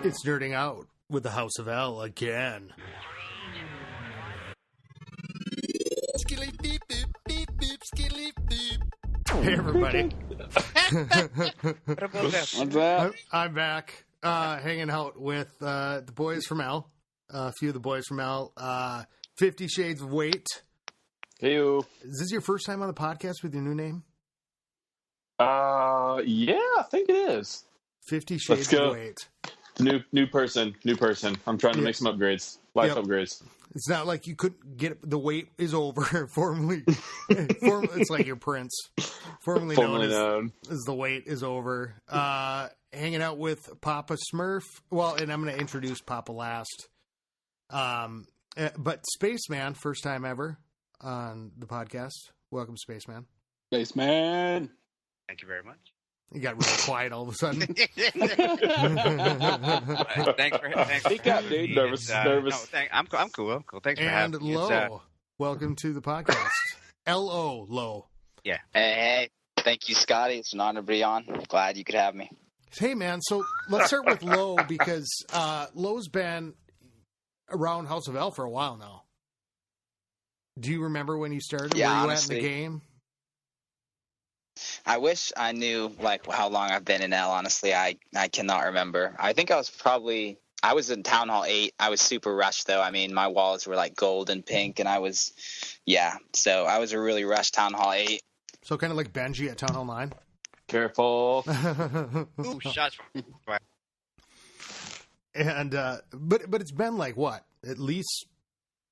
It's Nerding Out with the House of L again. Hey, everybody. What's up? I'm back, hanging out with the boys from L. A few of the boys from L. 50 Shades of Weight. Heyo. Is this your first time on the podcast with your new name? Yeah, I think it is. 50 Shades of Weight. New person. I'm trying to make some upgrades. Life upgrades. It's not like you couldn't get the wait is over. Formerly, it's like your Prince. Formerly known as the wait is over. Hanging out with Papa Smurf. Well, and I'm going to introduce Papa last. But Spaceman, first time ever on the podcast. Welcome, Spaceman. Spaceman. Thank you very much. You got really quiet all of a sudden. Thanks for Speak up, dude. Nervous. No, I'm cool. Thanks for having me. Lo, welcome to the podcast. L-O, Lo. Yeah. Hey. Thank you, Scotty. It's an honor to be on. Glad you could have me. Hey, man. So let's start with Lo because Lo's been around House of L for a while now. Do you remember when you started? Yeah, Were you honestly, at in the game? I wish I knew how long I've been in L. Honestly, I cannot remember. I think I was in Town Hall 8. I was super rushed though. I mean, my walls were like gold and pink, and so I was a really rushed Town Hall 8. So kind of like Benji at Town Hall 9. Careful. Ooh, shots. And but it's been like what? At least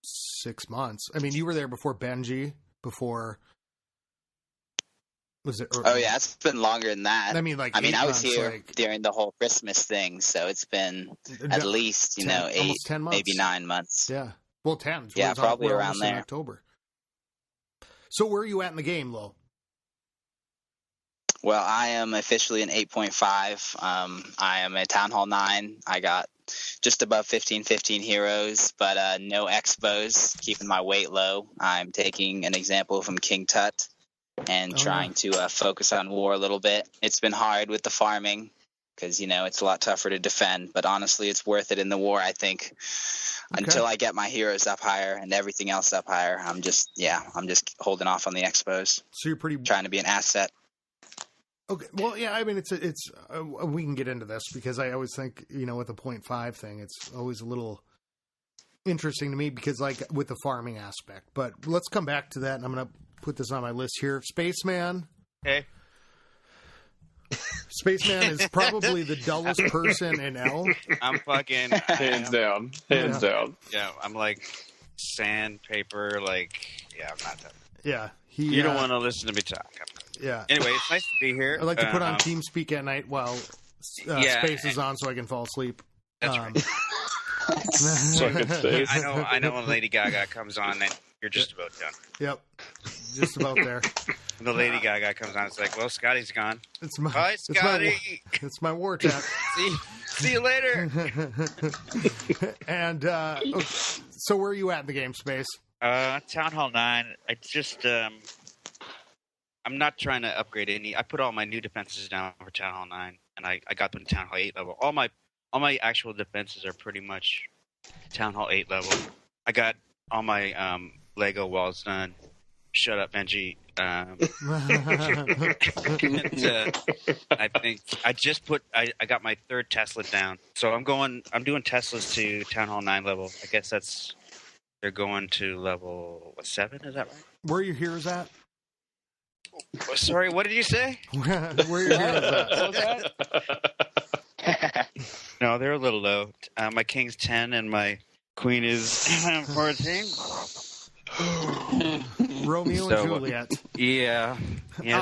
6 months. I mean, you were there before Benji. Before. Was it? Oh yeah, it's been longer than that. I mean, I was here during the whole Christmas thing, so it's been at least 10, 8, 10 months. Maybe 9 months. Yeah, well, 10. Yeah, probably around there. In October. So where are you at in the game, Lo? Well, I am officially an 8.5. I am a Town Hall 9. I got just above 15 heroes, but no expos, keeping my weight low. I'm taking an example from King Tut and trying to focus on war a little bit. It's been hard with the farming because, it's a lot tougher to defend, but honestly, it's worth it in the war, I think. Okay. Until I get my heroes up higher and everything else up higher, I'm just holding off on the expos. So you're trying to be an asset. Okay. Well, yeah, I mean, it's we can get into this because I always think, with the 0.5 thing, it's always a little interesting to me because like with the farming aspect, but let's come back to that. And I'm going to put this on my list here. Spaceman. Hey. Spaceman is probably the dullest person in L. I'm fucking hands down. Yeah, I'm like sandpaper. I'm not that. Yeah, you don't want to listen to me talk. Yeah. Anyway, it's nice to be here. I like to put on TeamSpeak at night while Space is on, so I can fall asleep. That's right. I know when Lady Gaga comes on, then you're just about done. Yep, just about there. When the Lady Gaga comes on, it's like, well, Scotty's gone. Bye, Scotty. It's my war tap. See you later. And so where are you at in the game, Space? Town Hall 9. I just I'm not trying to upgrade any. I put all my new defenses down for Town Hall 9, and I got them to Town Hall 8 level. All my actual defenses are pretty much Town Hall 8 level. I got all my Lego walls done. Shut up, Benji. And, I think I got my third Tesla down. So I'm doing Teslas to Town Hall 9 level. I guess they're going to level 7, is that right? Where are your heroes at? Oh, sorry, what did you say? Where are your heroes at? No, they're a little low. My king's 10 and my queen is 14. Romeo and Juliet. Yeah,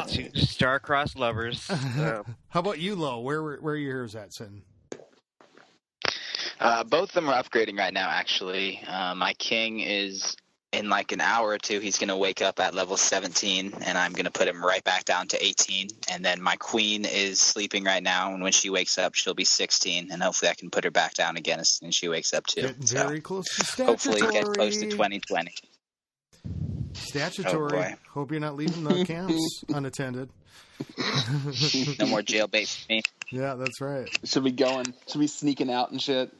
two star-crossed lovers. How about you, Lo? Where are your heroes at, Sin? Both of them are upgrading right now, actually. My king is, in like an hour or two, he's going to wake up at level 17, and I'm going to put him right back down to 18. And then my queen is sleeping right now, and when she wakes up, she'll be 16, and hopefully I can put her back down again as soon as she wakes up, too. Getting very close to statutory. Hopefully get close to 2020. Statutory. Oh, hope you're not leaving the camps unattended. No more jailbait for me. Yeah, that's right. Should be sneaking out and shit.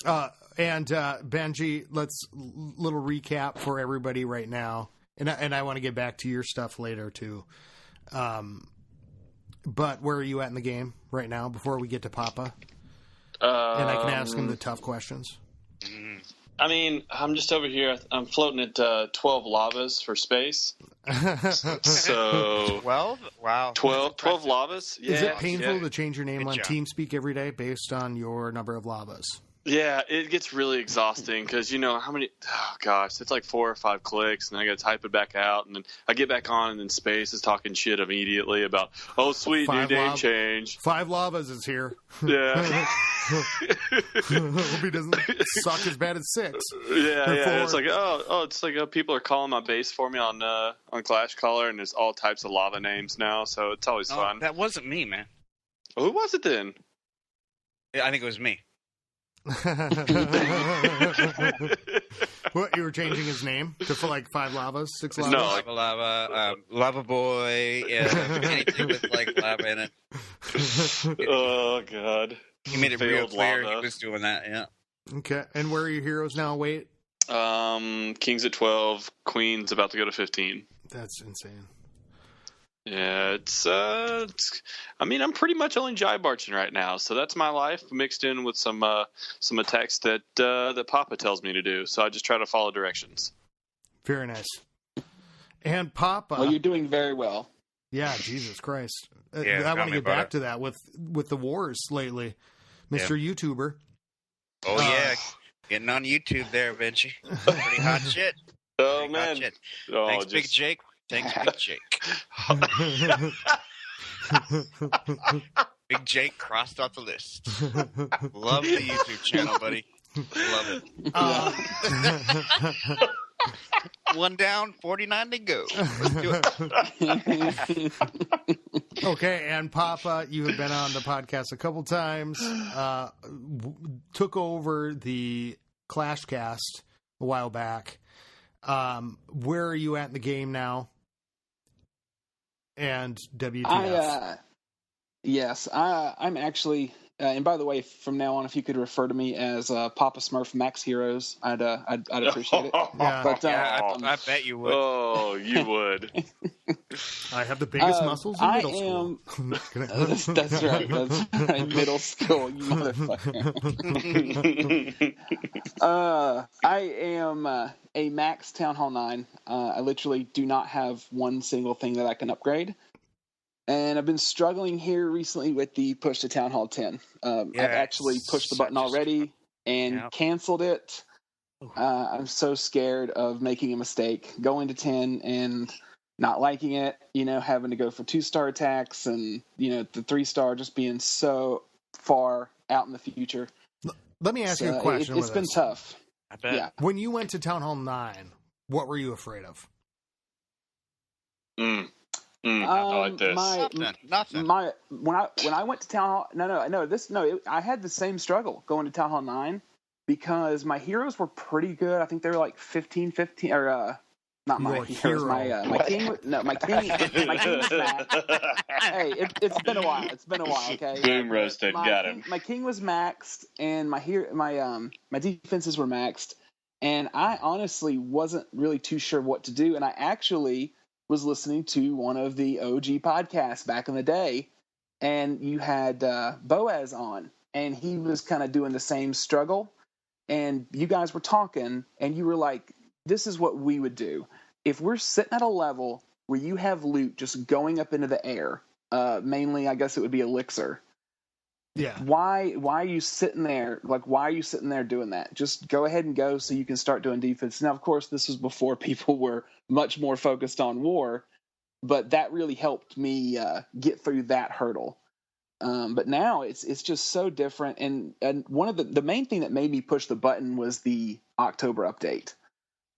And Benji, let's little recap for everybody right now, and I want to get back to your stuff later too. But where are you at in the game right now before we get to Papa? And I can ask him the tough questions. I mean, I'm just over here. I'm floating at 12 lavas for space. So 12? Wow. 12 lavas. Yeah, Is it painful to change your name Good on job. TeamSpeak every day based on your number of lavas? Yeah, it gets really exhausting because, you know, how many, oh gosh, it's like 4 or 5 clicks, and I got to type it back out, and then I get back on, and then Space is talking shit immediately about, oh, sweet, new name change. 5 lavas is here. Yeah. Hope he doesn't suck as bad as 6. Yeah. It's like, it's like people are calling my base for me on Clash Caller, and there's all types of lava names now, so it's always fun. That wasn't me, man. Oh, who was it then? I think it was me. What, you were changing his name to like 5 lavas, 6 lavas? No. Lava boy, anything with like lava in it. Oh, God. He made it real Failed clear lava. he was doing that, yeah. Okay, and where are your heroes now? Wait, King's at 12, Queen's about to go to 15. that's insane. Yeah, it's I mean, I'm pretty much only jive marching right now, so that's my life mixed in with some attacks that Papa tells me to do. So I just try to follow directions. Very nice. And Papa, Well, you're doing very well. yeah, Jesus Christ. Yeah, I want tell to me get about back it. to that with the wars lately, Mr. YouTuber. Oh, yeah. Getting on YouTube there, Benji. Pretty hot shit. Oh Pretty man! hot shit. Oh, Thanks, Big Jake. Thanks, Big Jake. Big Jake crossed off the list. Love the YouTube channel, buddy. Love it. One down, 49 to go. Let's do it. Okay, and Papa, you have been on the podcast a couple times. Took over the Clash Cast a while back. Where are you at in the game now? And WTF? I'm actually, and by the way, from now on, if you could refer to me as Papa Smurf Max Heroes, I'd appreciate it. Yeah. But I bet you would. Oh, you would. I have the biggest muscles in middle school. That's right. That's right. Middle school, you motherfucker. I am a max Town Hall 9. I literally do not have one single thing that I can upgrade. And I've been struggling here recently with the push to Town Hall 10. I've actually pushed the button already and canceled it. I'm so scared of making a mistake, going to 10 and not liking it, having to go for 2-star attacks and, the 3-star just being so far out in the future. Let me ask you a question. It's been tough. I bet. Yeah. When you went to Town Hall 9, what were you afraid of? I like this. Nothing. When I went to Town Hall, I had the same struggle going to Town Hall 9 because my heroes were pretty good. I think they were like 15 or not my Your heroes. hero. My king. No, my king. My king was maxed. Hey, it's been a while. It's been a while. Okay. Boom roasted. Got him. My king was maxed, and my defenses were maxed, and I honestly wasn't really too sure what to do. And I actually was listening to one of the OG podcasts back in the day, and you had Boaz on, and he was kind of doing the same struggle, and you guys were talking, and you were like, this is what we would do. If we're sitting at a level where you have loot just going up into the air, mainly I guess it would be elixir. Yeah. Why are you sitting there? Like, why are you sitting there doing that? Just go ahead and go so you can start doing defense. Now, of course, this was before people were much more focused on war, but that really helped me get through that hurdle. But now it's just so different. And one of the main thing that made me push the button was the October update.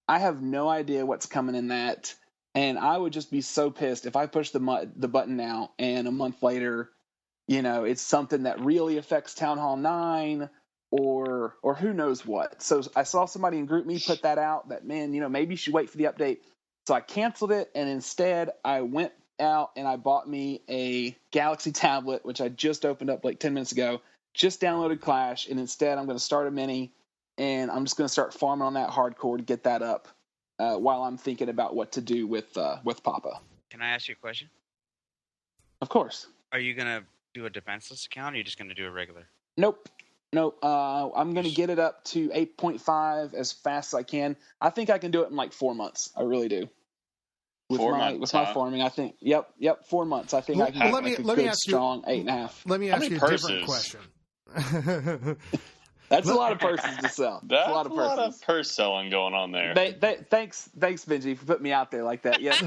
I have no idea what's coming in that, and I would just be so pissed if I push the button now and a month later, it's something that really affects Town Hall 9 or who knows what. So I saw somebody in GroupMe put that out that, man, maybe you should wait for the update. So I canceled it, and instead I went out and I bought me a Galaxy tablet, which I just opened up like 10 minutes ago. Just downloaded Clash, and instead I'm going to start a mini, and I'm just going to start farming on that hardcore to get that up while I'm thinking about what to do with Papa. Can I ask you a question? Of course. Are you going to do a defenseless account, or are you just going to do a regular? Nope. I'm going to get it up to 8.5 as fast as I can. I think I can do it in like 4 months. I really do. With my farming, I think. Yep. 4 months. I think I can get like a good, strong 8.5. Let me ask you a different question. That's a lot of purses to sell. That's a lot of purse selling going on there. Thanks, Benji, for putting me out there like that. Yes,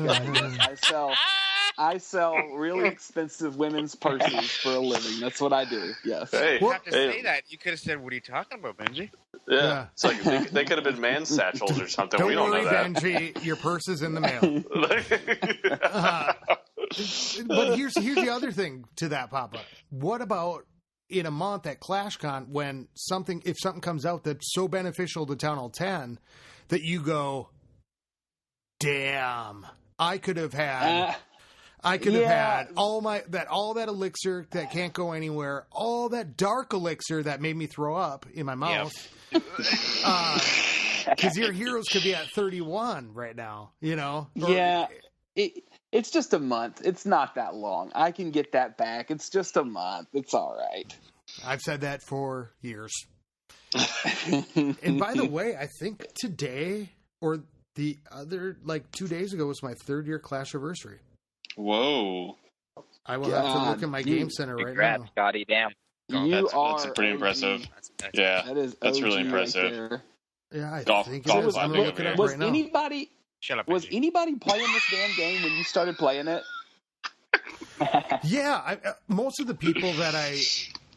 I sell really expensive women's purses for a living. That's what I do. Yes. Hey, you have to say that. You could have said, "What are you talking about, Benji?" Yeah. It's like they could have been man satchels or something. Don't we don't worry, know that. Benji. Your purse is in the mail. But here's the other thing to that, Papa. What about in a month at ClashCon when if something comes out that's so beneficial to Town Hall 10 that you go, damn, I could have had all that elixir that can't go anywhere, all that dark elixir that made me throw up in my mouth. Because your heroes could be at 31 right now, you know? It's just a month. It's not that long. I can get that back. It's just a month. It's all right. I've said that for years. And by the way, I think today or the other, 2 days ago was my 3rd year Clash anniversary. Whoa. I will have to look at my game center right now. Scotty, damn. That's pretty impressive. That's really impressive. Right. Yeah, I think golf it is. I'm going to look it up right now. Was anybody playing this damn game when you started playing it? Yeah, most of the people that I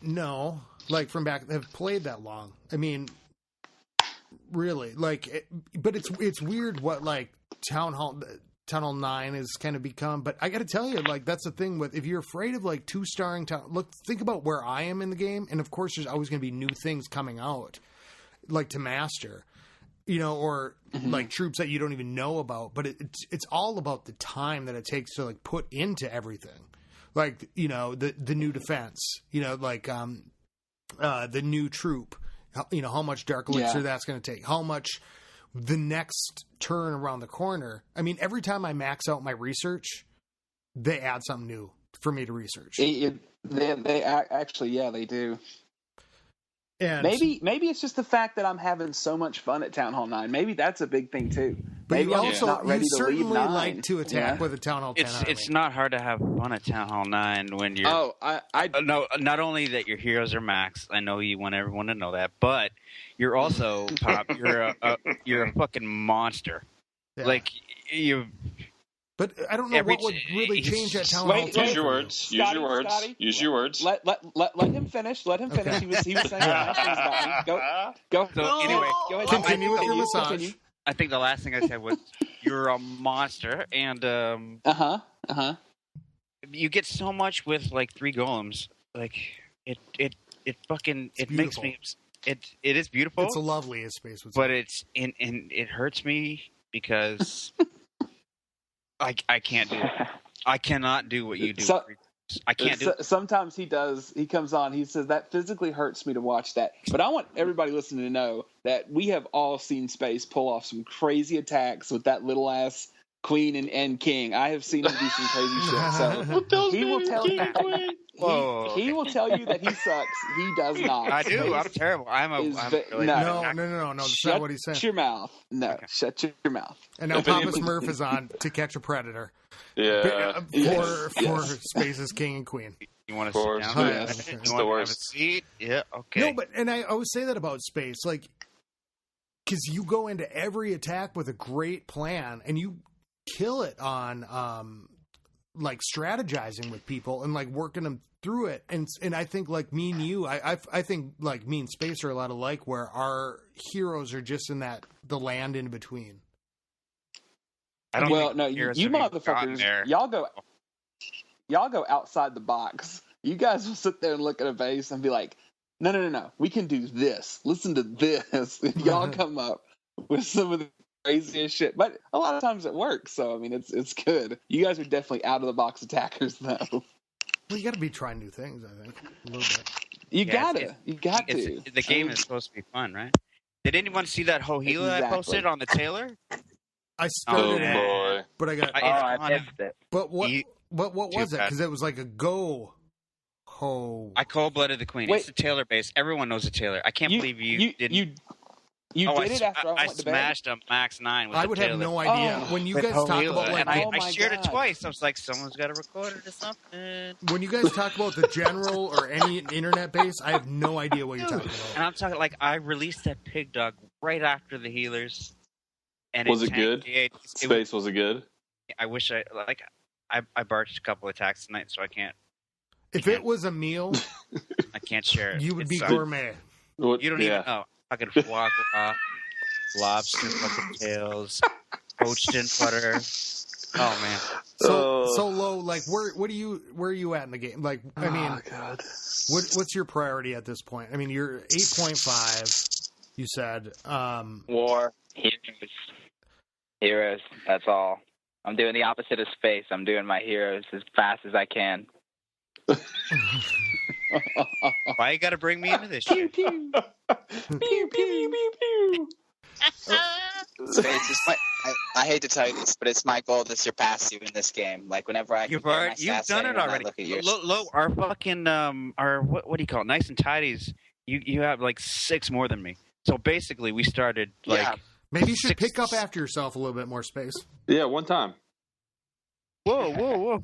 know, from back, have played that long. I mean, really, but it's weird what Town Hall 9 has kind of become. But I got to tell you, that's the thing with if you're afraid of 2-starring town. Look, think about where I am in the game, and of course, there's always going to be new things coming out, to master. Or troops that you don't even know about, but it's all about the time that it takes to put into everything. The new defense, the new troop, how much dark elixir that's going to take, how much the next turn around the corner. I mean, every time I max out my research, they add something new for me to research. They actually, they do. And maybe it's just the fact that I'm having so much fun at Town Hall 9. Maybe that's a big thing too. But maybe you certainly like to attack with a Town Hall 10. It's not hard to have fun at Town Hall 9 when you're. Oh, no, not only that your heroes are maxed. I know you want everyone to know that, but you're also Pop. You're a fucking monster. Yeah. But I don't know what would really change at Town Hall 10. Use your words. Scotty, use your words. Let him finish. Let him finish. Okay. He was saying nice things about me. Go. So anyway, go ahead. Continue with your massage. I think the last thing I said was you're a monster, and you get so much with 3 golems. It makes me. It is beautiful. It's a lovely space, but it's and it hurts me because. I can't do it. I cannot do what you do. I can't do it. Sometimes he does. He comes on. He says, that physically hurts me to watch that. But I want everybody listening to know that we have all seen Space pull off some crazy attacks with that little ass queen and king. I have seen him do some crazy shit. So he will tell you. He will tell you that he sucks. He does not. I do. I'm terrible. No. That's not what he said. Shut your mouth. No. Okay. Shut your mouth. And now Papa Smurf is on to catch a predator. Yeah. For Space's king and queen. You want to sit down? Yes. It's the worst. Have a seat? Yeah. Okay. No, but I always say that about Space, because you go into every attack with a great plan and you kill it on strategizing with people and working them through it. And I think me and you, I think me and Space are a lot alike, where our heroes are just in the land in between. I don't well, no, you motherfuckers, y'all go outside the box. You guys will sit there and look at a base and be like, no, we can do this. Listen to this. And y'all come up with some of craziest shit. But a lot of times it works, so I mean, it's good. You guys are definitely out of the box attackers, though. Well, you got to be trying new things, I think, a little bit. You got to. The game is supposed to be fun, right? Did anyone see that Hohila I posted on the Taylor? I started it, boy. but I got. I missed it. But what was it? Because it was like a go. I cold-blooded the queen. Wait. It's the Taylor base. Everyone knows the Taylor. I can't believe you didn't. You did it after I went to bed? smashed a Max 9 with I the would Taylor. have no idea. When you guys talk about like, and I shared God. it twice. I was like, someone's got to record it or something. when you guys talk about the general or any internet base, I have no idea what you're talking And about. I'm talking like I released that pig dog right after the healers. And Was it good? Space, was it good? I wish I barged a couple attacks tonight, so I can't. If it was a meal, I can't share it. you would It be sucks. gourmet. What, You don't even know. Fucking foie gras, lobster fucking tails, poached in butter. Oh man. So low. Like where are you at in the game? Like I mean, God. what's your priority at this point? I mean, you're 8.5. You said. War, heroes. That's all. I'm doing the opposite of space. I'm doing my heroes as fast as I can. Why you got to bring me into this shit? Pew, pew, pew, pew. Space is I hate to tell you this, but it's my goal to surpass you in this game. Like whenever I You've compare my you've stats to done it anyone, I already. look at yours. Our fucking our what do you call it? Nice and tidies. You have like 6 more than me. So basically, we started like. Yeah. Maybe you should 6 pick up after yourself a little bit more space. Yeah, one time. Whoa!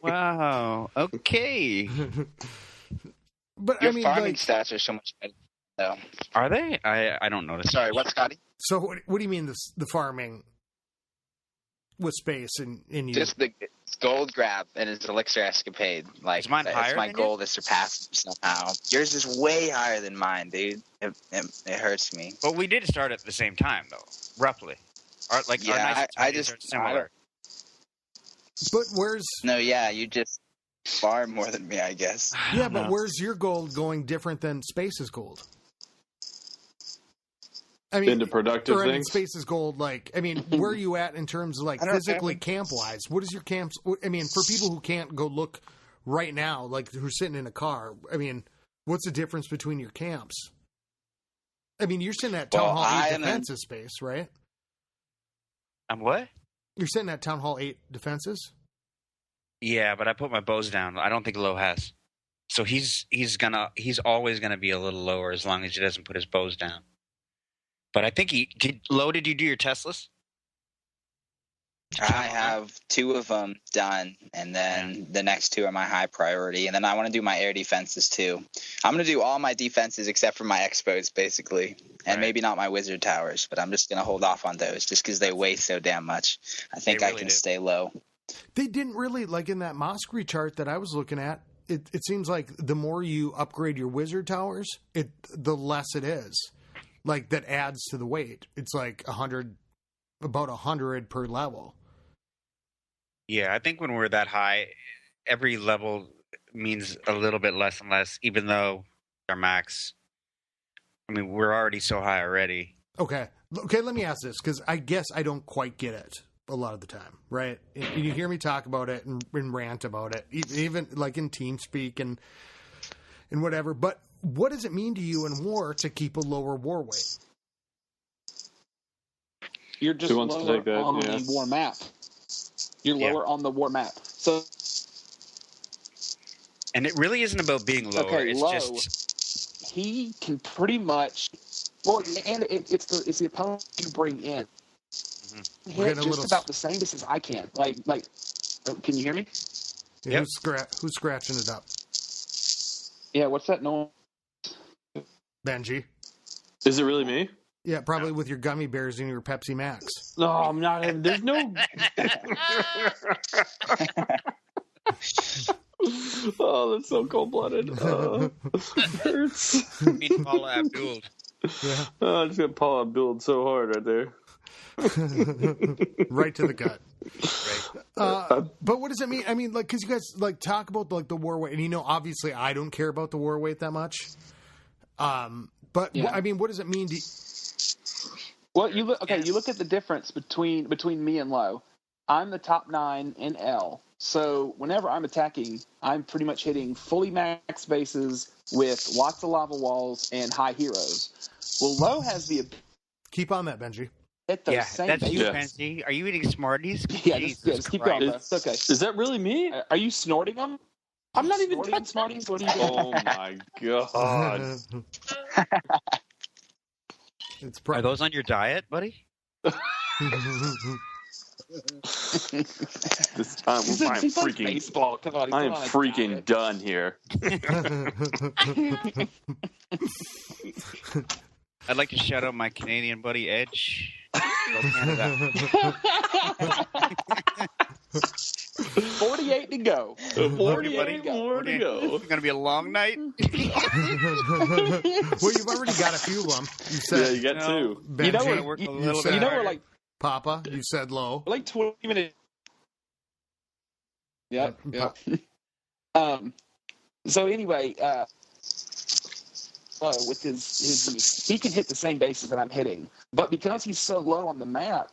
Wow. Okay. But Your I mean, farming like, stats are so much better, though. Are they? I don't notice. Sorry, what, Scotty? so what do you mean the farming with space in you? Just the gold grab and his elixir escapade. Like Is mine higher it's my than goal to surpass him somehow. Yours is way higher than mine, dude. It hurts me. But we did start at the same time, though, roughly. Our nice and I tidies just are similar. But where's No, yeah, you just far more than me, I guess. yeah? But No. where's your gold going different than Space's gold? I mean, Into productive or, I mean, things? Space's gold. Like, I mean, where are you at in terms of like I don't know. physically camp wise? What is your camps? I mean, for people who can't go look right now, like who's sitting in a car. I mean, what's the difference between your camps? I mean, you're sitting at Town Well, Hall I 8 am in- defenses space, right? I'm what? You're sitting at Town Hall 8 defenses. Yeah, but I put my bows down. I don't think Low has. So he's always gonna be a little lower as long as he doesn't put his bows down. But I think he did. Low, did you do your Teslas? I have 2 of them done, and then the next 2 are my high priority. And then I want to do my air defenses too. I'm going to do all my defenses except for my expos, basically, and Right. maybe not my wizard towers. But I'm just going to hold off on those just because they weigh so damn much. I think They I really can do. stay low. They didn't really like in that Mosquery chart that I was looking at. It seems like the more you upgrade your wizard towers, the less it is. Like that adds to the weight. It's like 100, about 100 per level. Yeah, I think when we're that high, every level means a little bit less and less, even though our max. I mean, we're already so high already. Okay, let me ask this because I guess I don't quite get it a lot of the time, right? And you hear me talk about it and rant about it, even like in TeamSpeak and whatever. But what does it mean to you in war to keep a lower war weight? You're just Who wants to lower take that? on Yeah. the war map. You're Yeah. lower on the war map. So And it really isn't about being lower. Okay, it's low. just he can pretty much. Well, and it's the opponent you bring in. Mm-hmm. We're Hit getting a just little- about the same distance I can. Like. Can you hear me? Yep. Who's scratching it up? Yeah. What's that noise? Benji. Is it really me? Yeah, probably with your gummy bears and your Pepsi Max. No, I'm not. There's no. Oh, that's so cold blooded. Hurts. mean Paula Abdul. Yeah, Oh, I just got Paul Abdul so hard right there. right to the gut. Right. But what does it mean? I mean, like, because you guys like talk about like the war weight, and you know, obviously, I don't care about the war weight that much. But Yeah. I mean, what does it mean to? Well, you look okay. You look at the difference between me and Low. I'm the top 9 in L, so whenever I'm attacking, I'm pretty much hitting fully max bases with lots of lava walls and high heroes. Well, Low has the Keep on that, Benji. hit those same that's you, bases. Benji. Are you eating Smarties? Yeah, Jesus just keep going, bro. Christ. It's okay. Is that really me? Are you snorting them? I'm not even Snorting touching. Smarties? What are you doing? Oh my god! It's Are those on your diet, buddy? This time He's I'm he's like freaking. baseball. Come on, he's I am not on a freaking diet. done here. I'd like to shout out my Canadian buddy Edge. Go Canada. 48 to go. 48 more to go. It's gonna be a long night. Well, you've already got a few of them. You said, Yeah, you got two. Benji, You know Gonna what? work a you little said bit You know we're harder. like Papa. You said Low. 20 minutes. Yep. Yep. So anyway, with his he can hit the same bases that I'm hitting, but because he's so low on the map,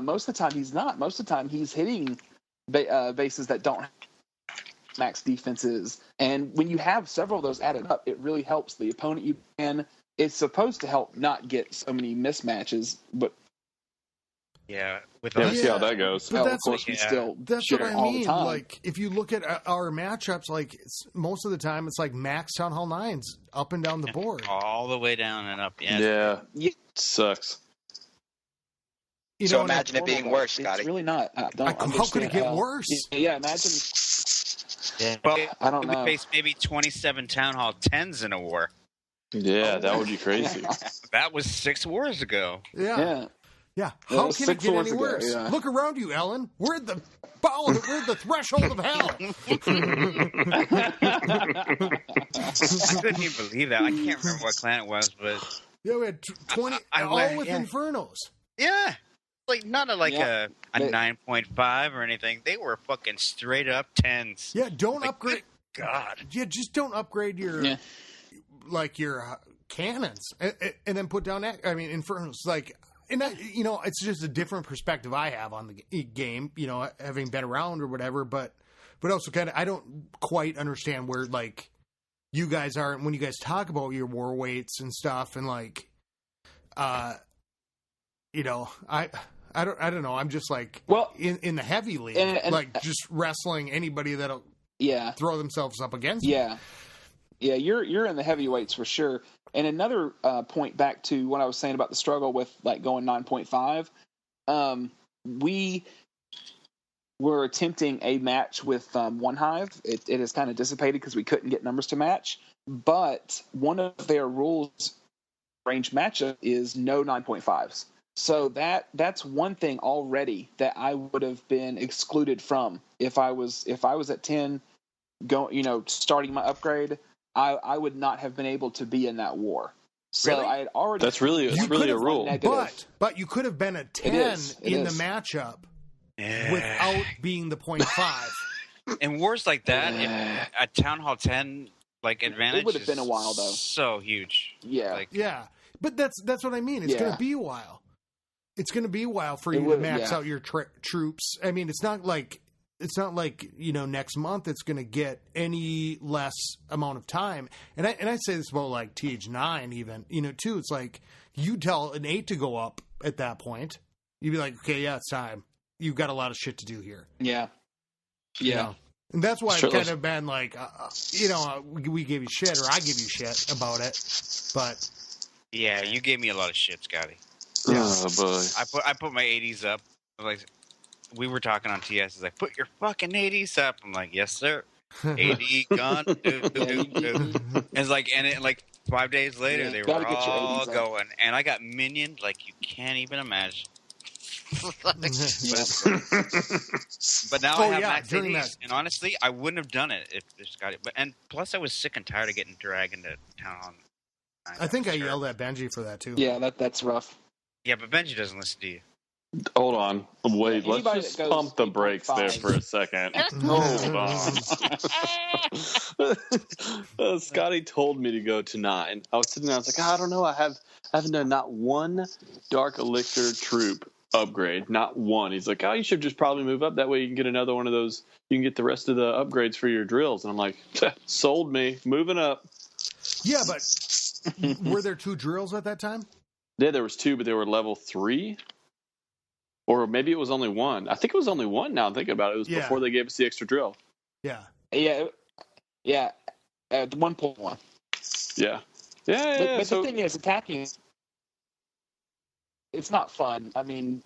most of the time he's not. Most of the time he's hitting bases that don't have max defenses, and when you have several of those added up, it really helps the opponent you can. It's supposed to help not get so many mismatches, but Yeah, with Yeah, us. we'll see how that goes. But of that's course we yeah. still That's share what I all the mean. time. Like, if you look at our matchups, like most of the time, it's like max Town Hall 9s up and down the board. all the way down and up. Yeah. Yeah. Yeah. Sucks. You So know, and imagine it being worse, Scotty. It's really not. I don't how could understand it get how- worse? Yeah, imagine. Well, I don't we know. faced maybe 27 Town Hall 10s in a war. Yeah, that would be crazy. That was 6 wars ago. Yeah. Yeah. Yeah. Yeah, How it was can it 6 get wars any ago, worse? yeah. Look around you, Ellen. We're at the we're at the threshold of hell. I couldn't even believe that. I can't remember what clan it was, but Yeah, we had 20, I all went- with yeah. Infernos. yeah, like not a Yeah. a They- 9.5 or anything. They were fucking straight up 10s. Yeah, don't Like, upgrade. God. Yeah, just don't upgrade your Yeah. like your cannons, and then put down. I mean, Infernos. Like, and that, you know, it's just a different perspective I have on the game. You know, having been around or whatever, but also kind of I don't quite understand where like you guys are when you guys talk about your war weights and stuff, and like, you know, I don't know. I'm just like, Well, in the heavy league, and- like just wrestling anybody that'll yeah. throw themselves up against me. Yeah, yeah, you're in the heavyweights for sure. And another point back to what I was saying about the struggle with like going 9.5. We were attempting a match with One Hive. It has kind of dissipated because we couldn't get numbers to match. But one of their rules range matchup is no 9.5s. So that's one thing already that I would have been excluded from if I was at 10, starting my upgrade. I would not have been able to be in that war. So Really? I had already. That's really You it's really a could've rule. negative. But you could have been a 10 is, it in is. the matchup Yeah. without being the 0.5. And wars like that, at Town Hall 10, like advantage. would have is been a while, though. So huge. Yeah. Like, Yeah, but that's what I mean. It's Yeah. going to be a while. It's going to be a while for It you to would, max yeah. out your troops. I mean, it's not like next month it's going to get any less amount of time. And I say this about like TH9 even, too. It's like you tell an 8 to go up at that point. You'd be like, okay, yeah, it's time. You've got a lot of shit to do here. Yeah. you Yeah. know? And that's why Sure, I've kind let's- of been like, we give you shit, or I give you shit about it. But yeah, you gave me a lot of shit, Scotty. Oh boy. I put my 80s up. Like, we were talking on TS. It's like, put your fucking 80s up. I'm like, yes, sir. 80 gun. It's like, and it, like 5 days later, Yeah, they were gotta get your all 80s up. going, and I got minioned like you can't even imagine. But now I Oh, have yeah, max during 80s, that- and honestly, I wouldn't have done it if Scotty. But and plus, I was sick and tired of getting dragged into Town Hall. I think I yelled at Benji for that too. Yeah, that's rough. Yeah, but Benji doesn't listen to you. Hold on. Wait, Yeah, let's anybody just that goes pump the brakes there 8.5. for a second. Hold on. Scotty told me to go to 9. I was sitting there, I was like, I don't know. I haven't done not one Dark Elixir troop upgrade. Not one. He's like, you should just probably move up. That way you can get another one of those. You can get the rest of the upgrades for your drills. And I'm like, sold me. Moving up. Yeah, but were there 2 drills at that time? Yeah, there was 2, but they were level 3. Or maybe it was only 1. I think it was only 1 now I'm thinking about it. It was before they gave us the extra drill. Yeah. Yeah. At 1.1. Yeah. But the thing is, attacking, it's not fun. I mean,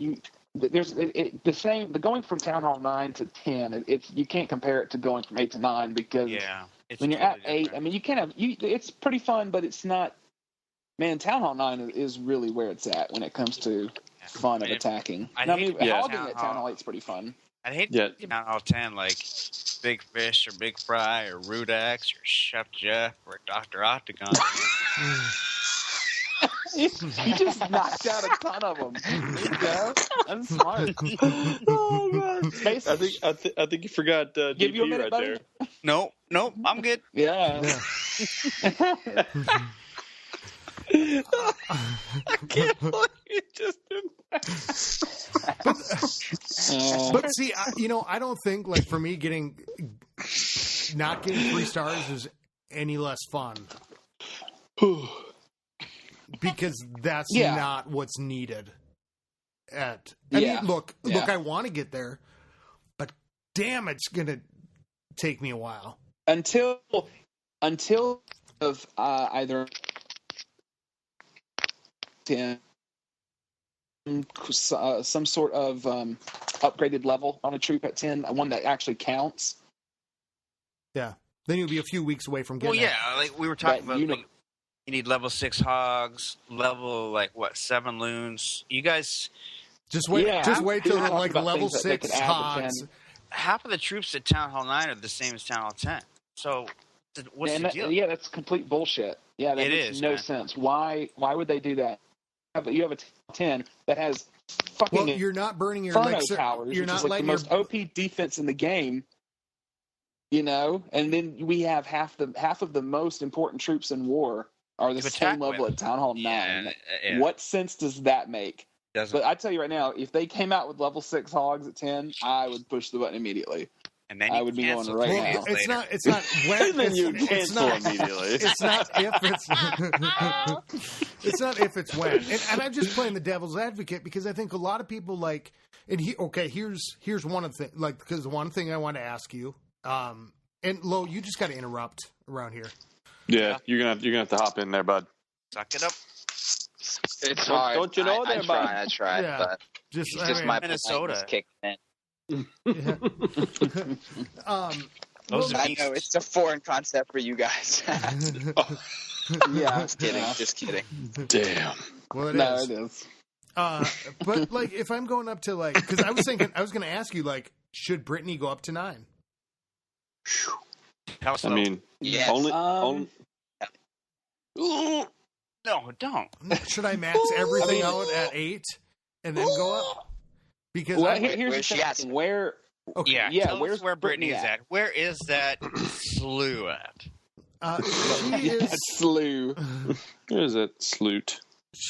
the going from Town Hall 9 to 10, you can't compare it to going from 8 to 9 because when you're at 8, I mean, it's pretty fun, but it's not. Man, Town Hall 9 is really where it's at when it comes to fun of attacking. Hogging at Town Hall 8 is pretty fun. I'd hate to see Town Hall 10 like Big Fish or Big Fry or Rudex or Chef Jeff or Dr. Octagon. You just knocked out a ton of them. There you go. That's smart. Oh, man. I think you forgot Give you a minute, right buddy? there. Nope, I'm good. Yeah. I can't believe you just did that. But see, I don't think, like, for me, not getting 3 stars is any less fun. Because that's not what's needed. I mean, look, I want to get there, but damn, it's gonna take me a while until of either 10 some sort of upgraded level on a troop at 10, one that actually counts. Yeah, then you'll be a few weeks away from getting. Well, yeah, like we were talking about. You need level 6 hogs, level 7 loons. You guys just wait. Just wait till like level 6 hogs. Half of the troops at Town Hall 9 are the same as Town Hall 10. So what's the deal? Yeah, that's complete bullshit. Yeah, that makes no sense. Why would they do that? You have a 10 that has fucking. Well, you're not burning your elixir towers. You're not letting the most OP defense in the game. You know, and then we have half of the most important troops in war are the same level at Town Hall 9. Yeah. What sense does that make? But I tell you right now, if they came out with level 6 hogs at 10, I would push the button immediately. And then I would be going right now. It's not when. And then you cancel immediately. It's not if it's. It's not if it's when. And I'm just playing the devil's advocate because I think a lot of people like. And here's one of the things. Like, because one thing I want to ask you. And Lo, you just got to interrupt around here. Yeah, you're gonna have to hop in there, bud. Suck it up. It's hard. Don't you know that, bud? I tried, but just my Minnesota kicked in. Yeah. I know it's a foreign concept for you guys. Yeah, just kidding. Damn. Well, it is. But like, if I'm going up to because I was thinking, I was going to ask you should Brittany go up to 9? I mean, only. No, don't. Should I max everything out at 8 and then go up? Because here's the thing. Where? Okay. Yeah. Where's where Brittany is at? Where is that slew at? She is slew. Where is it? Sloot.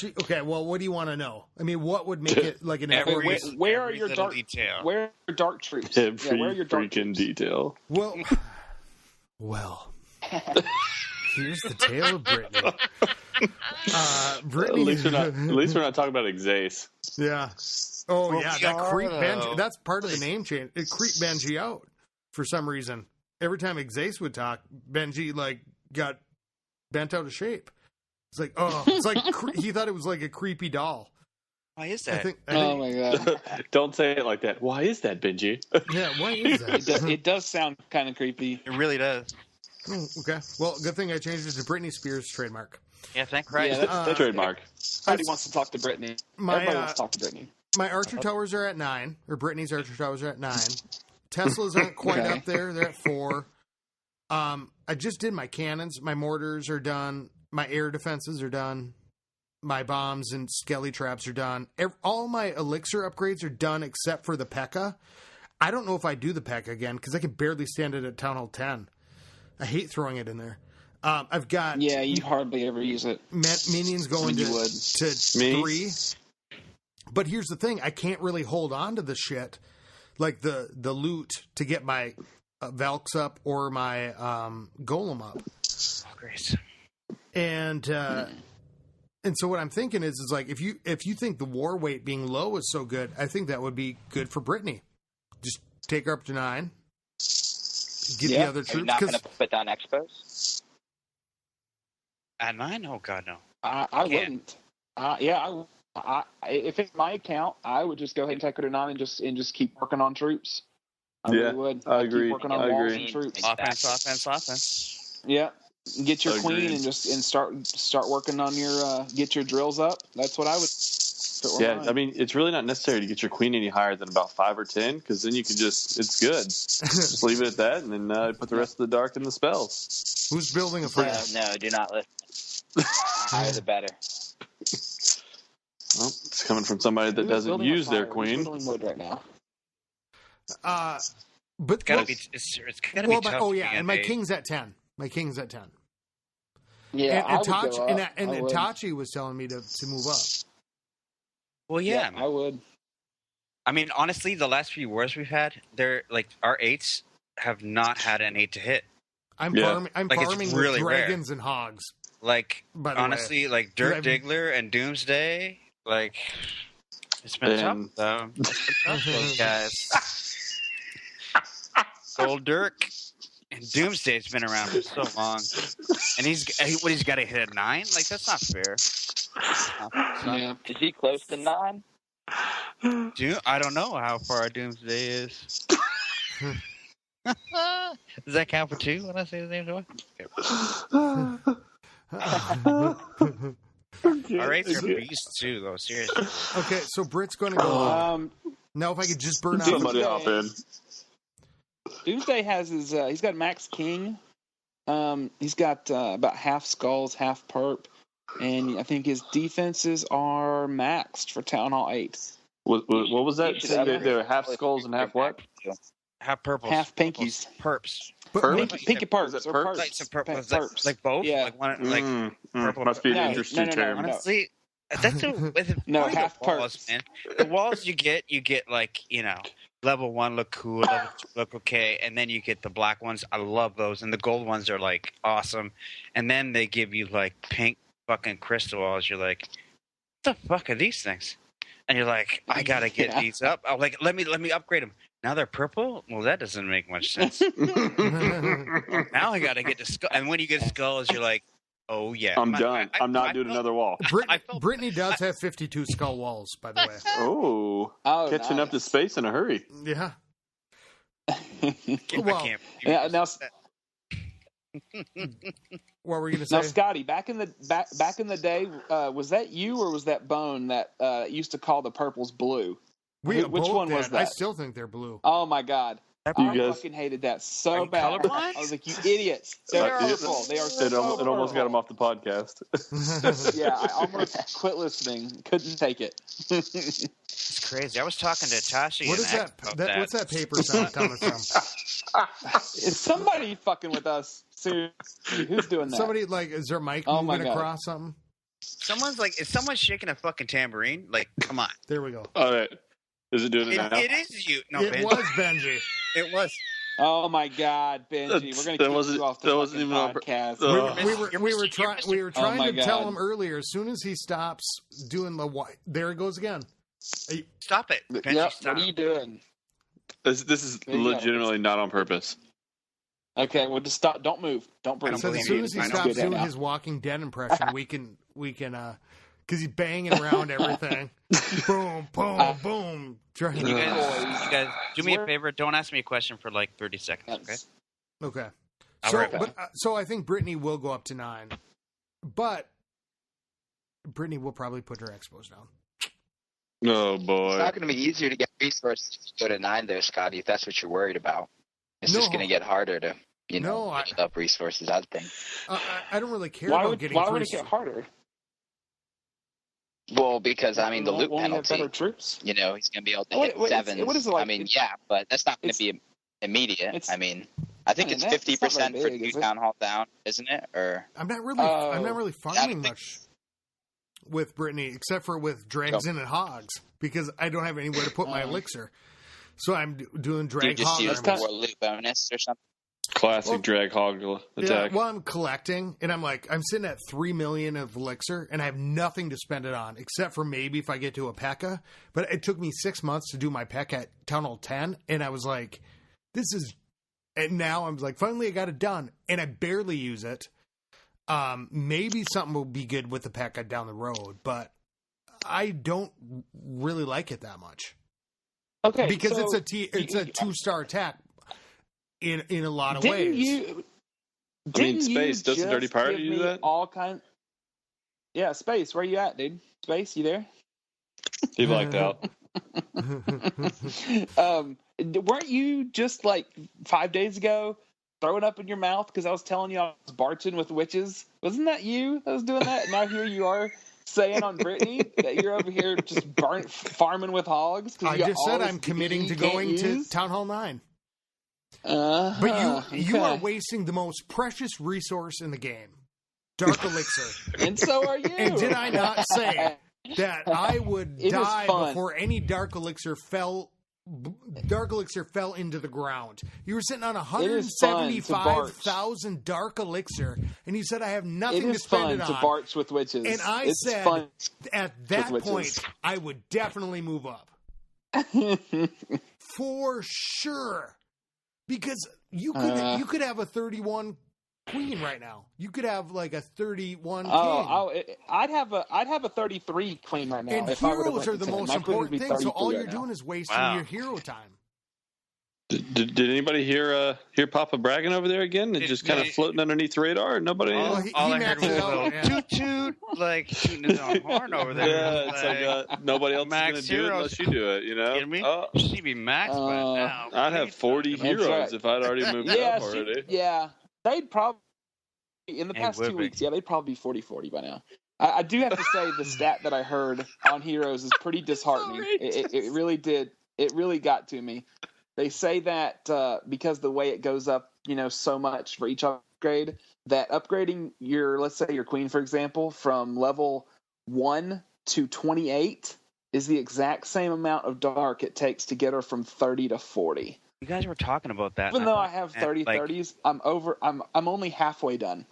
Okay. Well, what do you want to know? I mean, what would make it like an where are your dark detail? Where are your dark troops? Every where are your dark freaking troops? detail. Well. Here's the tale of Brittany. Brittany. At least we're not talking about Exace. Yeah. Oh yeah, that creep Benji. That's part of the name change. It creeped Benji out for some reason. Every time Exace would talk, Benji got bent out of shape. It's like, he thought it was like a creepy doll. Why is that? I think, oh my god! Don't say it like that. Why is that, Benji? Yeah, why is that? It does sound kind of creepy. It really does. Oh, okay. Well, good thing I changed it to Britney Spears trademark. Yeah, thank Christ. Yeah, that's trademark. Everybody wants to talk to Brittany. Everybody wants to talk to Brittany. My Archer Towers are at 9, or Brittany's Archer Towers are at 9. Teslas aren't quite up there. They're at 4. I just did my cannons. My mortars are done. My air defenses are done. My bombs and skelly traps are done. All my elixir upgrades are done except for the P.E.K.K.A. I don't know if I do the P.E.K.K.A. again because I can barely stand it at Town Hall 10. I hate throwing it in there. I've got... Yeah, you hardly ever use it. Minions going to 3. But here's the thing. I can't really hold on to the shit, like the loot, to get my Valks up or my Golem up. Oh, great. And so what I'm thinking is like if you think the war weight being low is so good, I think that would be good for Brittany. Just take her up to 9. Get the other troops. Are you not going to put down expos? At 9? Oh God, no. I wouldn't. If it's my account, I would just go ahead and take her to 9 and just keep working on troops. I really would. I agree. Keep working on walls and troops. Offense. Yeah. Get your queen and start working on your get your drills up. That's what I would. Yeah, I mean, it's really not necessary to get your queen any higher than about 5 or 10 because then you can it's good. Just leave it at that and then put the rest of the dark in the spells. Who's building a fire? No, do not listen. Higher the better. Well, it's coming from somebody that doesn't use their queen. Mode right now. But it's gotta be tough. Oh yeah, and my king's at 10. My king's at 10. Yeah, and Tachi was telling me to move up. Well, yeah, I would. I mean, honestly, the last few wars we've had, they're like our 8s have not had an 8 to hit. I'm farming really with dragons rare. and hogs. Like honestly, like Dirt Diggler and Doomsday, like it's been tough though. It's been tough, those guys. Old Dirk and Doomsday's been around for so long, and he's got to hit a 9? Like that's not fair. Yeah. Is he close to 9? I don't know how far Doomsday is. Does that count for 2 when I say his name? Our 8s are beasts too, though. Seriously. Okay, so Britt's going to go. Now, if I could just burn out somebody hop in. Doomsday has his. He's got Max King. He's got about half skulls, half perp, and I think his defenses are maxed for Town Hall 8. What was that? They were half skulls and half what? Half purples. Half pinkies. Perps. Pinky perps. Or perps. Like some purples. Perps. Like both? Yeah. Like one, purple. Must be an interesting term. Honestly, that's half the walls, perps. man. The walls you get like, level 1 look cool, level 2 look okay, and then you get the black ones. I love those. And the gold ones are like awesome. And then they give you like pink fucking crystal walls. You're like, what the fuck are these things? And you're like, I gotta get these up. I'm like, let me upgrade them. Now they're purple? Well, that doesn't make much sense. Now I gotta get the skull. And when you get skulls, you're like, oh yeah. I'm done. I'm not doing another wall. Brittany does have 52 skull walls, by the way. Oh catching up to space in a hurry. Yeah. Now, what were you going to say? Now, Scotty, back in the day, was that you or was that Bone that used to call the purples blue? Which one was that? I still think they're blue. Oh my god, I fucking hated that so bad. Colorblind? I was like, you idiots! They're purple. They are so purple. It almost got him off the podcast. Yeah, I almost quit listening. Couldn't take it. It's crazy. I was talking to Tashi. What is that? What's that paper sound coming from? Is somebody fucking with us? Seriously, who's doing that? Somebody is there a mic moving across something? Is someone shaking a fucking tambourine? Like, come on. There we go. All right. Is it doing it now? It is you. No, it Benji. was Benji. It was. Oh my God, Benji! We're gonna keep you off the fucking podcast. We were trying to tell him earlier. As soon as he stops doing there it goes again. Stop it, Benji! Stop. What are you doing? This is legitimately not on purpose. Okay, well, just stop. Don't move. Don't breathe. So as soon as he stops doing his Walking Dead impression, we can because he's banging around everything. Boom, boom, boom. Can you guys do me a favor? Don't ask me a question for like 30 seconds, okay? Okay. So I think Brittany will go up to 9, but Brittany will probably put her expos down. Oh boy! It's not going to be easier to get resources to go to 9 there, Scotty. If that's what you're worried about, it's just going to get harder to build up resources. I think. I don't really care why about would, getting. Why would it get harder? Well, because I mean the loot Won't he have penalty. better troops? He's going to be able to Oh, hit wait, sevens. what is it like? I mean, yeah, but that's not going to be immediate. I mean, I think it's 50% for 2 town hall down, isn't it? Or I'm not really farming much with Brittany, except for with Drags In and Hogs, because I don't have anywhere to put my elixir. So I'm doing Drag you Hog. just use more loot bonus or something? Classic drag hog attack. Yeah, well, I'm collecting, and I'm sitting at 3 million of elixir, and I have nothing to spend it on, except for maybe if I get to a P.E.K.K.A. But it took me 6 months to do my P.E.K.K.A. at Town Hall 10, and I was like, this is... And now I'm like, finally I got it done, and I barely use it. Maybe something will be good with the P.E.K.K.A. down the road, but I don't really like it that much. Okay, because so it's a 2-star attack in a lot of didn't ways. Space doesn't Dirty Pirate do that? Yeah, Space, where you at, dude? Space, you there? He blacked out. Weren't you just like 5 days ago throwing up in your mouth because I was telling you I was barching with witches? Wasn't that you that was doing that? And now here you are saying on Brittany that you're over here just farming with hogs. I just said I'm committing to going to Town Hall 9. But you are wasting the most precious resource in the game, Dark Elixir. And so are you. And did I not say that I would die before any Dark Elixir fell into the ground? You were sitting on 175,000 Dark Elixir, and you said I have nothing to spend it on. It is fun to barch with witches. And I said at that point I would definitely move up. For sure. Because you could have a 31 queen right now. You could have like a 31 king. I'd have a 33 queen right now. And heroes are the most important thing. So all you're doing is wasting your hero time. Did anybody hear Papa bragging over there again? It just kind of floating underneath the radar. Nobody. All I heard was toot toot, like shooting his own horn over there. Yeah, it's like nobody else is going to do it unless you do it. You know. Kidding me? She'd be max by now. I'd have 40 heroes if I'd already moved up already. They'd probably in the past 2 weeks. Yeah, they'd probably be 40-40 by now. I do have to say the stat that I heard on heroes is pretty disheartening. It really did. It really got to me. They say that because the way it goes up, so much for each upgrade, that upgrading let's say your queen, for example, from level 1 to 28 is the exact same amount of dark it takes to get her from 30 to 40. You guys were talking about that. Even though I have 30/30s, I'm only halfway done.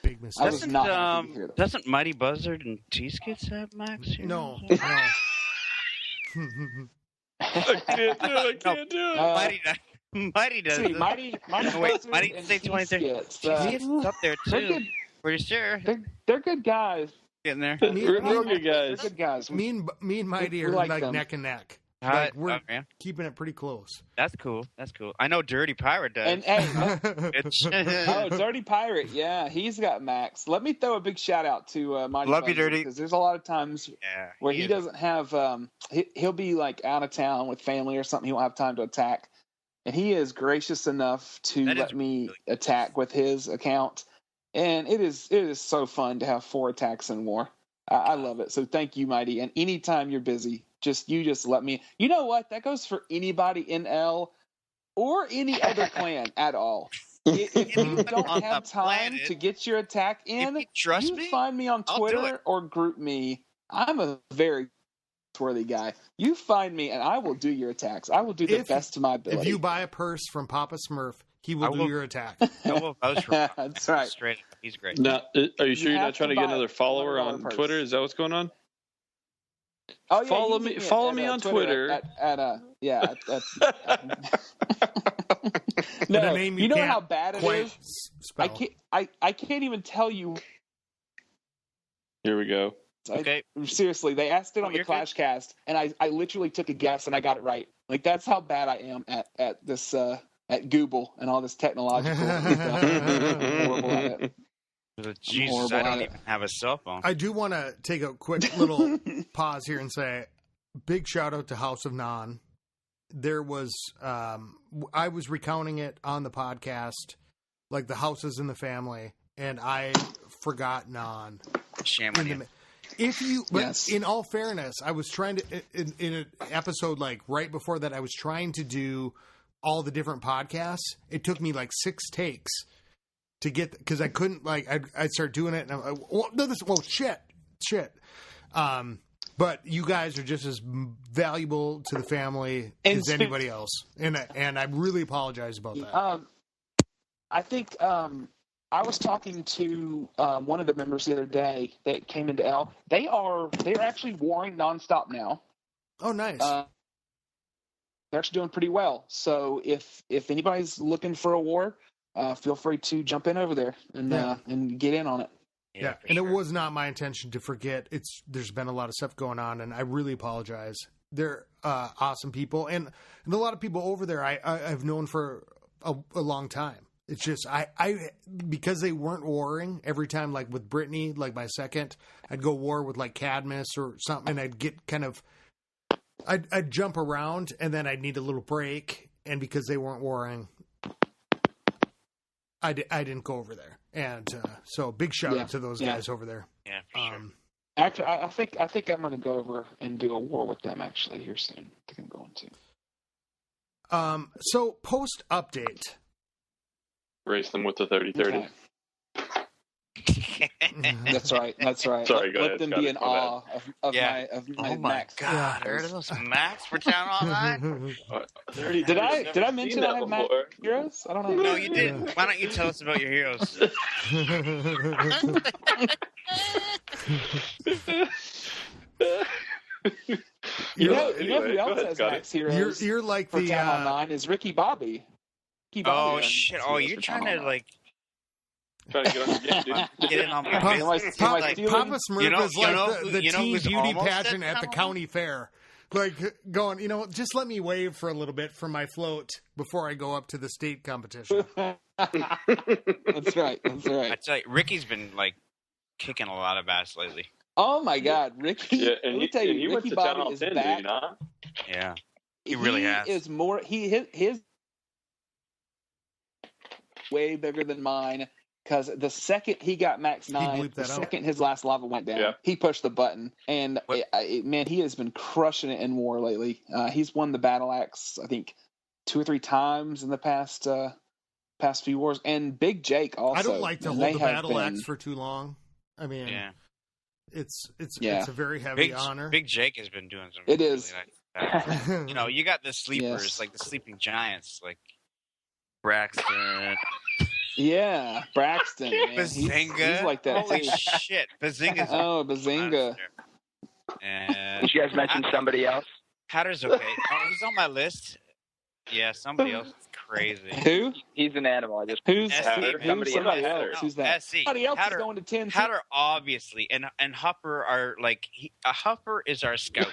Big mistake. Doesn't Mighty Buzzard and T-Skits have max here? No. I can't do it. Mighty does. See, Mighty say 23. It's up there too. Pretty sure. They're good guys. Getting there. Real good guys. Good guys. Me and Mighty are like neck and neck. Like we're keeping it pretty close. That's cool. I know Dirty Pirate does. And Dirty Pirate, yeah, he's got max. Let me throw a big shout out to Mighty. Love you, Dirty. Because there's a lot of times where he doesn't have. He'll be like out of town with family or something. He won't have time to attack, and he is gracious enough to let me attack with his account. And it is so fun to have 4 attacks in war. I love it. So thank you, Mighty. And anytime you're busy, just let me. You know what? That goes for anybody in L or any other clan at all. If you don't have time to get your attack in, you find me on Twitter or group me. I'm a very trustworthy guy. You find me and I will do your attacks. I will do the best of my ability. If you buy a purse from Papa Smurf, he will do your attack. That's right. Straight. He's great. Now, are you sure you're not trying to get another follower on Twitter? Is that what's going on? Oh, yeah, follow me on Twitter. No, you know how bad it is? I can't even tell you. Here we go. Okay. Seriously, they asked it on the Clash Cast, and I literally took a guess and I got it right. Like that's how bad I am at this at Google and all this technological stuff. I'm horrible at it. Jesus, I don't even have a cell phone. I do want to take a quick little pause here and say big shout out to House of Non. There was I was recounting it on the podcast, like the houses in the family, and I forgot Non. Shame on you. If you, but Yes. in all fairness, I was trying to in an episode like right before that, I was trying to do all the different podcasts. It took me like 6 takes to get because I couldn't like I'd start doing it and I'm like, shit. But you guys are just as valuable to the family as anybody else, and I really apologize about that. I think I was talking to one of the members the other day that came into L. They're actually warring nonstop now. Oh, nice. They're actually doing pretty well. So if anybody's looking for a war, feel free to jump in over there and get in on it. Yeah, and It was not my intention to forget. There's been a lot of stuff going on, and I really apologize. They're awesome people, and a lot of people over there I've known for a long time. It's just I because they weren't warring every time. Like with Brittany, like my second, I'd go war with like Cadmus or something, and I'd get kind of I'd jump around, and then I'd need a little break. And because they weren't warring, I didn't go over there. And so big shout out to those guys over there. Yeah, for sure. Actually, I think I'm going to go over and do a war with them actually here soon. I think I'm going to. So post update. Race them with the 30-30. Okay. That's right. Sorry, go let ahead, them Scotty, be in my awe of Yeah. my Oh my Max. God! Are those Max for Town Hall 9? Did I mention I have Max heroes? I don't know. No, you didn't. Why don't you tell us about your heroes? You know Anyway, who go else ahead, has Scotty. Max heroes? You're like for the Town Hall 9 is Ricky Bobby. Oh shit! Oh, you're trying to like Trying to get on the game, dude. get in on my Am I business. stealing- Papa Smurf You know- is you like know the who- you know teen who's beauty almost pageant at at the Town county fair. Like going, just let me wave for a little bit for my float before I go up to the state competition. That's right. I tell you, Ricky's been like kicking a lot of ass lately. Oh my God, Ricky! Yeah, and let me tell you, he went Ricky to Town Bobby Hall is 10, back. did he not? Yeah, he really has. Is more his way bigger than mine because the second he got Max 9, bleeped the that out. second his last lava went down, Yeah. he pushed the button, and man, he has been crushing it in war lately. He's won the battle axe, I think, 2 or 3 times in the past few wars, and Big Jake also. I don't like to and hold they the have battle been- axe for too long. I mean, Yeah, it's a very heavy honor. Big Jake has been doing some. It is. Really nice stuff. You know, you got the sleepers, Yes. like the sleeping giants, like Braxton, Yeah, Braxton. Man. Bazinga. He's like that Holy too. shit, Bazinga's. Oh, Bazinga. And Did you guys mention somebody else? Hatter's okay. Oh, he's on my list. Yeah, somebody else is crazy. Who? He's an animal. I just Who's Hatter. somebody Somebody else? else. Who's that? SC. Somebody else Hatter, is going to 10. Hatter, obviously, and Hopper are like Hopper is our scout.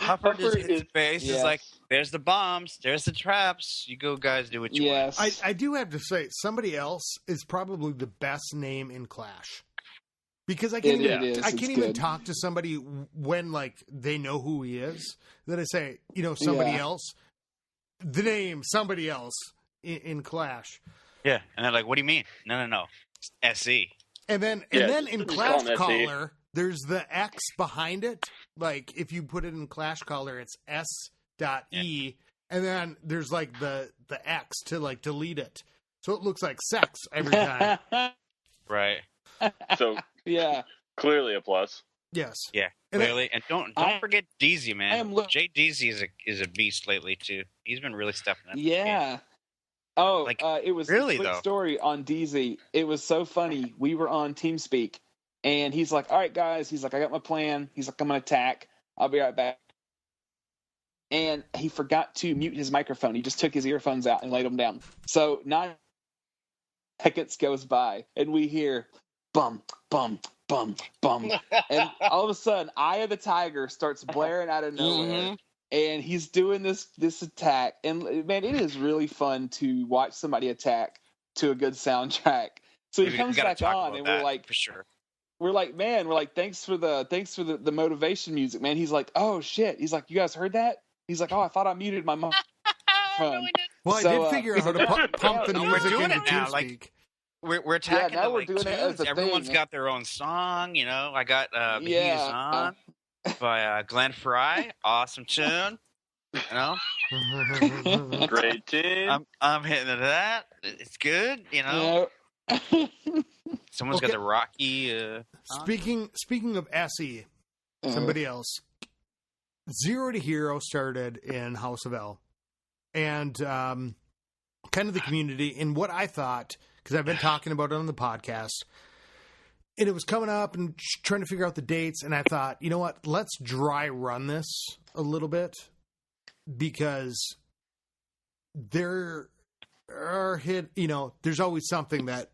Hopper just hits his face. Yes. Is like, there's the bombs, there's the traps. You go, guys, do what you want. Yes. I do have to say, somebody else is probably the best name in Clash. Because I can't It is. I It's can't even good. talk to somebody when like they know who he is. Then I say, somebody Yeah. else, the name somebody else in Clash, Yeah, and they're like, what do you mean? No, SE. and then in just Clash call him SE. Caller, there's the X behind it. Like if you put it in Clash Caller, it's S.E, and then there's like the X to like delete it, so it looks like sex every time. Right. So Yeah. clearly a plus. Yes. Yeah, And clearly. And don't I- forget Deezy, I man. am look- Jay Deezy is a beast lately too. He's been really stepping up. Yeah. Oh, Like, it was really, a quick though? story on DZ. It was so funny. We were on TeamSpeak, and he's like, all right, guys. He's like, I got my plan. He's like, I'm going to attack. I'll be right back. And he forgot to mute his microphone. He just took his earphones out and laid them down. So 9 seconds goes by, and we hear bum, bum, bum, bum. And all of a sudden, Eye of the Tiger starts blaring out of nowhere. And he's doing this attack. And, man, it is really fun to watch somebody attack to a good soundtrack. So he We comes gotta back talk on, about and that, we're like, for sure. thanks for the motivation music, man. He's like, oh, shit. He's like, you guys heard that? He's like, oh, I thought I muted my microphone. Well, I So, did figure out how to pump the no, we're music doing into it now, like- TeamSpeak. we're attacking. now the, we're like, doing it tunes. as a Everyone's thing. got their own song. I got "The Heat Is On" by Glenn Frey. Awesome tune. Great tune. I'm hitting to that. It's good. Someone's got the Rocky. Speaking of SE, somebody else. Zero to Hero started in House of L, and kind of the community. And what I thought, because I've been talking about it on the podcast, and it was coming up and trying to figure out the dates. And I thought, you know what? Let's dry run this a little bit, because there are there's always something that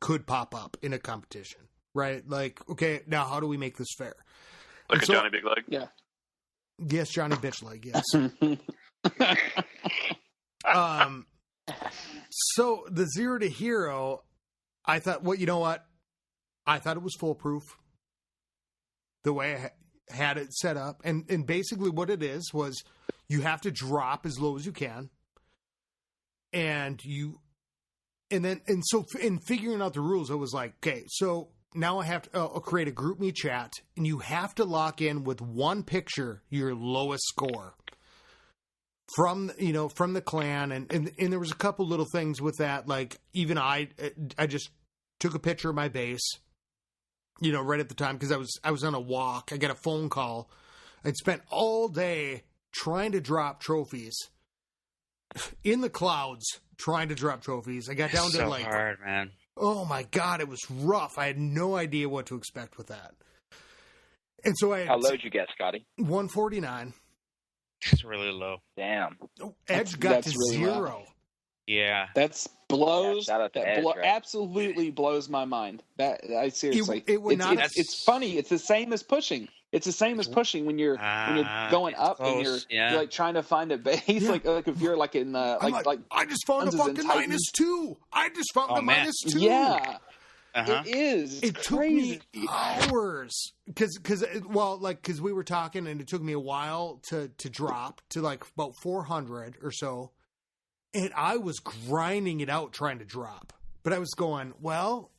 could pop up in a competition, right? Like, okay, now how do we make this fair? Like Johnny Big Leg. Yeah. Yes, Johnny Bitch Leg, yes. So the Zero to Hero, I thought, well, you know what? I thought it was foolproof the way I had it set up. And basically what it is was you have to drop as low as you can. And so in figuring out the rules, I was like, okay, so now I have to create a group me chat, and you have to lock in with one picture your lowest score from the clan, and there was a couple little things with that, like even I just took a picture of my base, right at the time, because I was on a walk. I got a phone call. I'd spent all day trying to drop trophies in the clouds, trying to drop trophies. I got down to like hard, man. Oh my God, it was rough. I had no idea what to expect with that. And so How low did you get, Scotty? 149. It's really low. Damn. Edge got to really 0. low. Yeah. That's blows. Yeah, shout out to Edge, right? Absolutely blows my mind. That I seriously. It's funny. It's the same as pushing. It's the same as pushing when you're going up close, and you're like trying to find a base. Yeah. Like if you're like in like I just found a fucking -2. I just found a -2. Yeah. Uh-huh. It is. It took me hours because we were talking, and it took me a while to drop to like about 400 or so, and I was grinding it out trying to drop. But I was going, well,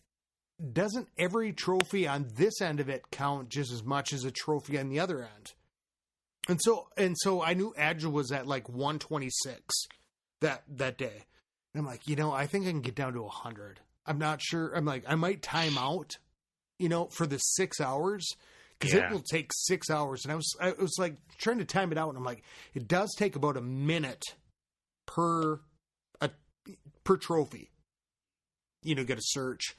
doesn't every trophy on this end of it count just as much as a trophy on the other end? And so I knew Edge was at like 126 that day. And I'm like, I think I can get down to 100. I'm not sure. I'm like, I might time out, for the 6 hours, because it will take 6 hours. And I was like trying to time it out, and I'm like, it does take about a minute per trophy. Get a search.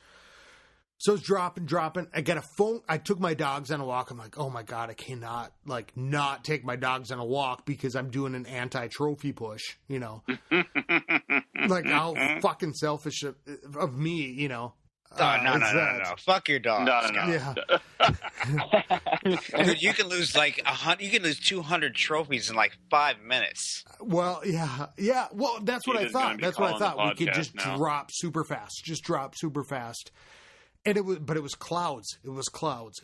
So it's dropping. I got a phone. I took my dogs on a walk. I'm like, oh my God, I cannot not take my dogs on a walk because I'm doing an anti-trophy push, like how fucking selfish of me, No. Fuck your dog. No. Yeah. Dude, you can lose like 100. You can lose 200 trophies in like 5 minutes. Well, yeah. Well, that's what I thought. That's what I thought. We could just drop super fast. And it was clouds. It was clouds.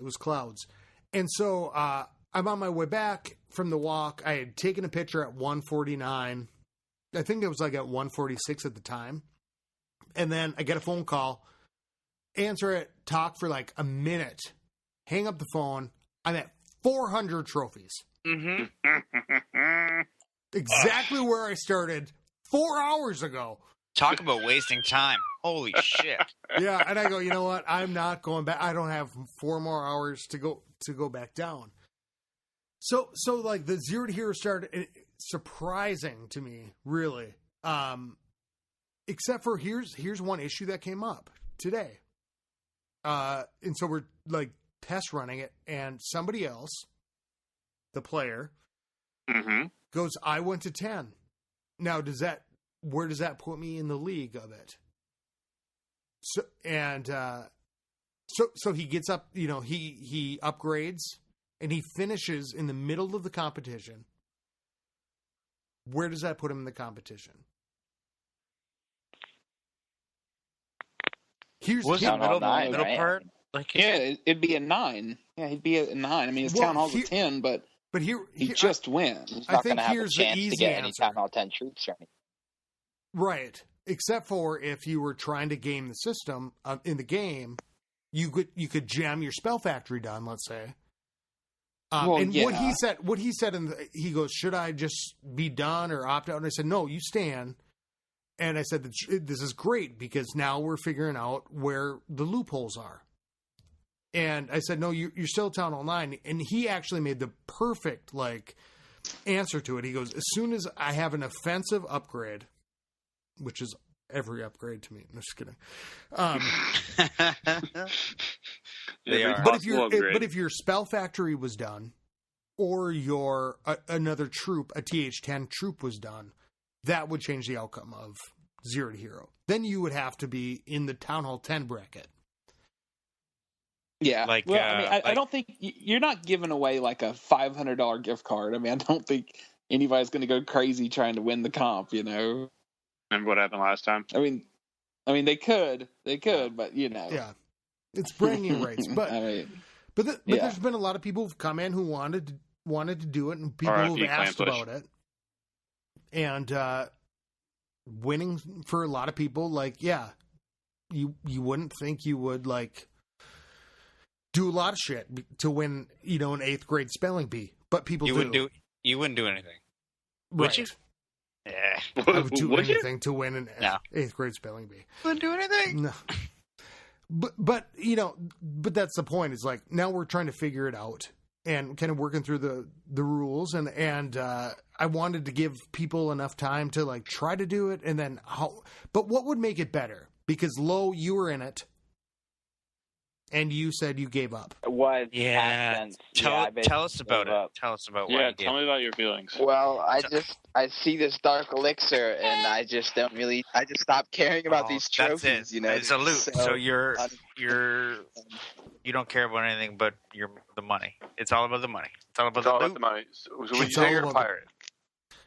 And so I'm on my way back from the walk. I had taken a picture at 149. I think it was like at 146 at the time. And then I get a phone call, answer it, talk for like a minute, hang up the phone. I'm at 400 trophies. Mm-hmm. Exactly where I started 4 hours ago. Talk about wasting time. Holy shit. Yeah, and I go, you know what? I'm not going back. I don't have 4 more hours to go back down. So like the Zero to Hero started surprising to me, really. Except for here's one issue that came up today. And so we're like test running it, and somebody else, the player, goes, I went to 10. Now where does that put me in the league of it? So he gets up, he upgrades, and he finishes in the middle of the competition. Where does that put him in the competition? Here's the middle part. Like, it'd be a 9. Yeah, he'd be a 9. I mean, his town hall's a 10, but he just wins. He's not going to have a chance to get any town hall 10 troops or anything. Right. except for if you were trying to game the system in the game, you could jam your spell factory done, let's say. What he said, he goes, should I just be done or opt out? And I said, no, you stand. And I said, this is great because now we're figuring out where the loopholes are. And I said, no, you're still Town Hall 9. And he actually made the perfect, answer to it. He goes, as soon as I have an offensive upgrade, which is every upgrade to me. I'm just kidding. But if your spell factory was done, or your another troop, a TH10 troop was done, that would change the outcome of 0 to hero. Then you would have to be in the Town Hall 10 bracket. Yeah. I don't think you're not giving away a $500 gift card. I mean, I don't think anybody's going to go crazy trying to win the comp, Remember what happened last time? I mean, they could, but Yeah. It's bragging rights, but there's been a lot of people who've come in who wanted to do it, and people who've asked about it, and winning for a lot of people, you wouldn't think you would do a lot of shit to win, an 8th grade spelling bee, but people you wouldn't do anything, would you? Yeah, I would do anything to win an 8th grade spelling bee. Wouldn't do anything. No. But that's the point. Is now we're trying to figure it out and kind of working through the rules, and I wanted to give people enough time to try to do it, and then but what would make it better? Because Lo, you were in it, and you said you gave up. What? Yeah. Tell us about it. Tell us about why you gave tell me about your feelings. Well, I see this dark elixir, and I just stopped caring about these trophies. It's a loot, so you don't care about anything but the money. It's all about the money. It's all about the money. So when you say you're a pirate,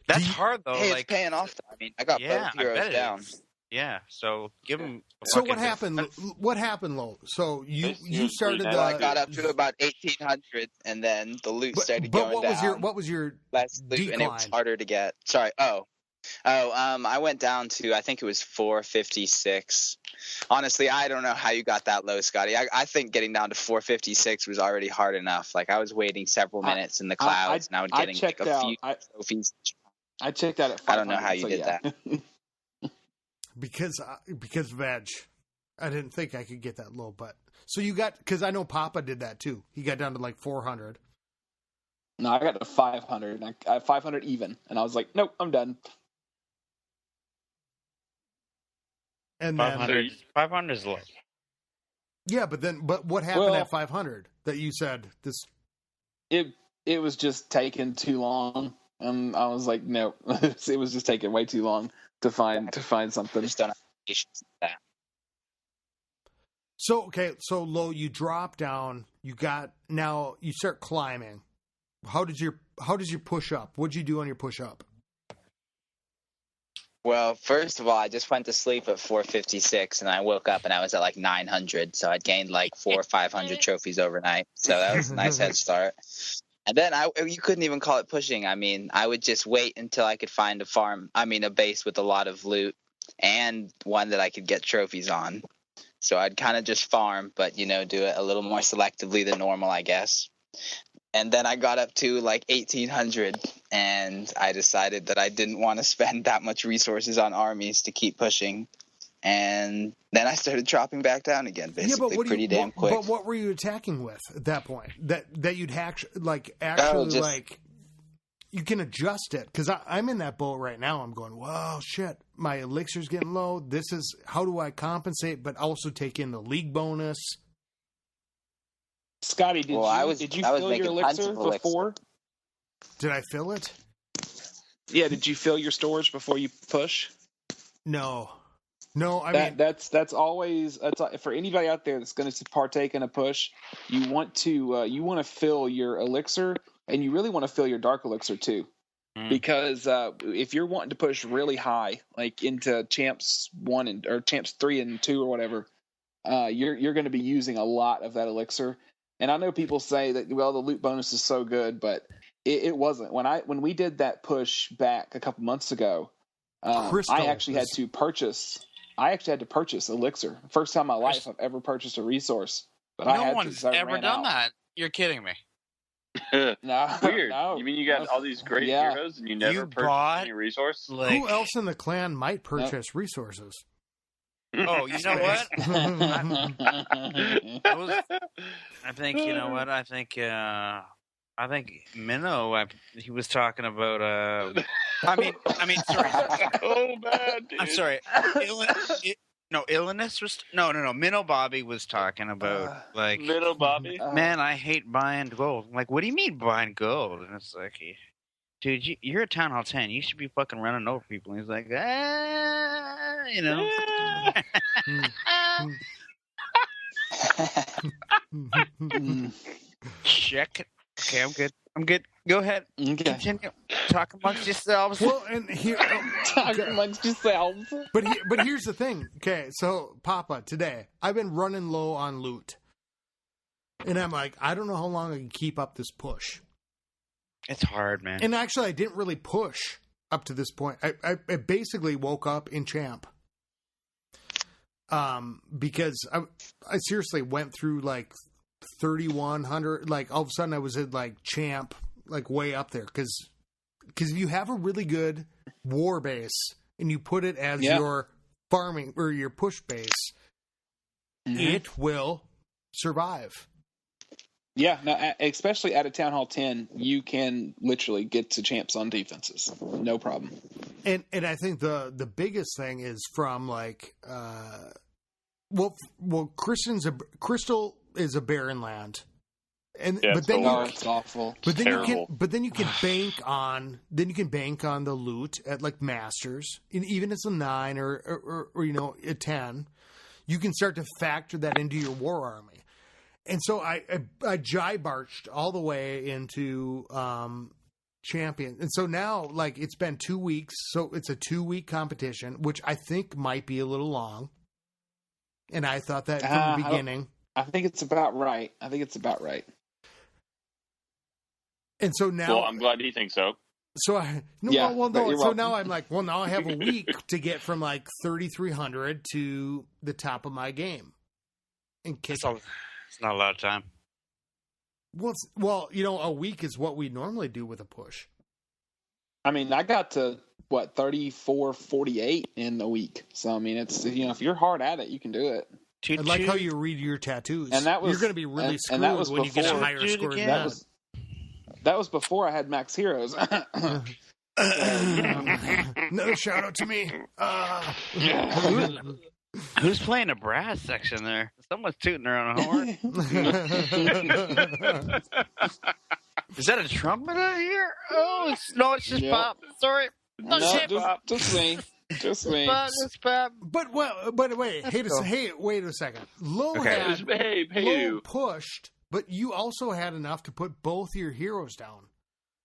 that's hard though. Hey, it's paying off. I mean, I got both heroes down. Yeah, so give him. So what happened? What happened, Lo? So you started. I got up to about 1,800, and then the loot started going down. What was your less loot, decline? and it was harder to get. Sorry. I went down to, I think it was 456. Honestly, I don't know how you got that low, Scotty. I think getting down to 456 was already hard enough. I was waiting several minets in the clouds, and I was getting a few trophies. I checked out at 500. I don't know how you did that. Because Veg, I didn't think I could get that low, but so you got, because I know Papa did that too. He got down to 400. No, I got to 500. I had 500 even, and I was like, nope, I'm done. And 500 is low. Yeah, but what happened at 500 that you said this? It was just taking too long, and I was like, no, it was just taking way too long to find something. Just don't have patience with that. So Lo, you drop down. Now you start climbing. How does your push up? What'd you do on your push up? Well, first of all, I just went to sleep at 456, and I woke up and I was at 900. So I'd gained 400 or 500 trophies overnight. So that was a nice head start. And then you couldn't even call it pushing. I mean, I would just wait until I could find a base with a lot of loot and one that I could get trophies on. So I'd kind of just farm, but, do it a little more selectively than normal, I guess. And then I got up to 1,800, and I decided that I didn't want to spend that much resources on armies to keep pushing. And then I started dropping back down again, basically, pretty damn quick. But what were you attacking with at that point? That you'd actually you can adjust it, because I'm in that boat right now. I'm going, whoa, shit, my elixir's getting low. How do I compensate, but also take in the league bonus? Scotty, did you fill your elixir before? Did I fill it? Yeah, did you fill your storage before you push? No. That's always for anybody out there that's going to partake in a push. You want to fill your elixir, and you really want to fill your dark elixir too, because if you're wanting to push really high, into champs 1 or champs 3 and 2 or whatever, you're going to be using a lot of that elixir. And I know people say that, well, the loot bonus is so good, but it wasn't. When we did that push back a couple months ago, Crystal I actually had to purchase Elixir. First time in my life I've ever purchased a resource. But I No had to, one's 'cause I ever ran done out. that. You're kidding me. No, Weird. no. You mean you got all these great Yeah. heroes and you never You purchased bought, any resource? Like, Who else in the clan might purchase resources? oh, you know what? I think you know what? I think Minnow. He was talking about. I mean, sorry. Oh, bad, dude. I'm sorry. Illness was no. Minnow Bobby was talking about like. Middle Bobby. Man, I hate buying gold. I'm like, what do you mean buying gold? And it's like, dude, you're at Town Hall 10. You should be fucking running over people. And he's like, you know. Check it. Okay, I'm good. Go ahead. Okay. Continue. Talk amongst yourselves. Well, and here, Talk amongst yourselves. but here's the thing. Okay, so Papa, today I've been running low on loot, and I'm like, I don't know how long I can keep up this push. It's hard, man. And actually, I didn't really push up to this point. I basically woke up in champ, because I seriously went through like 3,100. Like all of a sudden, I was at like champ, like way up there. Because if you have a really good war base and you put it as your farming or your push base, it will survive. Yeah, no, especially at a Town Hall 10, you can literally get to champs on defenses. No problem. And I think the biggest thing is from like Crystal is a barren land. And Yeah, but then It's awful. but then terrible. you can bank on the loot at like masters, and even if it's a 9 or you know a 10, you can start to factor that into your war army. And so I jibarched all the way into champion. And so now, like, it's been 2 weeks. So it's a 2-week competition, which I think might be a little long. And I thought that from the beginning. I think it's about right. And so now... Well, I'm glad you think so. So you're welcome. now I'm like, well, now I have a week to get from like 3,300 to the top of my game. And kick It's not a lot of time. Well, you know, a week is what we normally do with a push. I mean, I got to, 34-48 in the week. So, I mean, it's, you know, if you're hard at it, you can do it. I like how you read your tattoos. And that was, you're going to be really screwed and that was when before, you get a higher score than that. That was before I had max heroes. Another shout out to me. Who's playing a brass section there? Someone's tooting their own horn. Is that a trumpet out here? Oh, it's just Pop. Sorry. No, just me. Just me. But wait, wait a second. Low pushed, but you also had enough to put both your heroes down.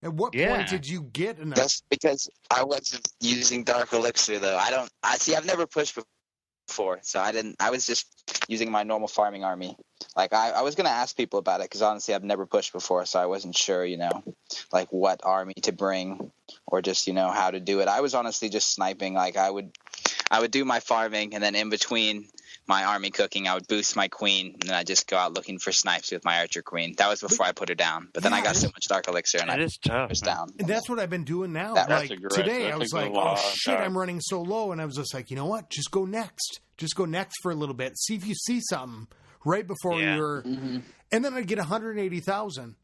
At what point did you get enough? That's because I wasn't using Dark Elixir though. I've never pushed before, so I was just using my normal farming army. Like I was gonna ask people about it because honestly I've never pushed before, so I wasn't sure, you know, like what army to bring or just, you know, how to do it. I was honestly just sniping. Like I would do my farming, and then in between my army cooking, I would boost my queen, and then I just go out looking for snipes with my archer queen. That was before I put her down. But then I got so much Dark Elixir, and I was down. And that's what I've been doing now. That's like today, I was like, oh shit, I'm running so low, and I was just like, you know what? Just go next. Just go next for a little bit. See if you see something right before you're. Mm-hmm. And then I'd get 180,000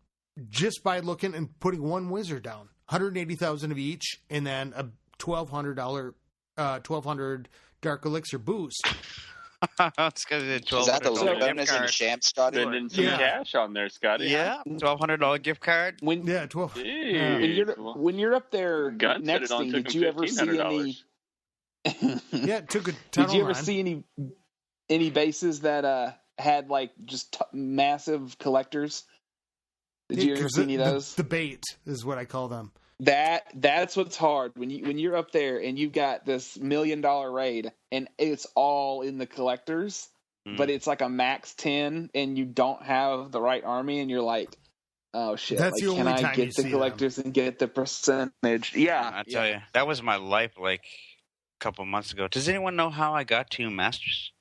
just by looking and putting one wizard down. 180,000 of each, and then a $1,200 Dark Elixir boost. It's because it's $1,200 Is that the gift bonus in card. champ, Scotty? Spending some cash on there, Scotty. Yeah, $1,200 gift card. 12. When you're up there Gun next thing, did you ever see any? Yeah, it took a ton. Did you ever see any bases that had like just massive collectors? Did you ever see any of those? The bait is what I call them. That's what's hard when you're up there and you've got this $1 million raid and it's all in the collectors, but it's like a max 10 and you don't have the right army and you're like, oh shit! That's like, the only can I time you get the see collectors and get the percentage? Yeah, I tell you, that was my life. Like couple months ago. Does anyone know how I got to Masters?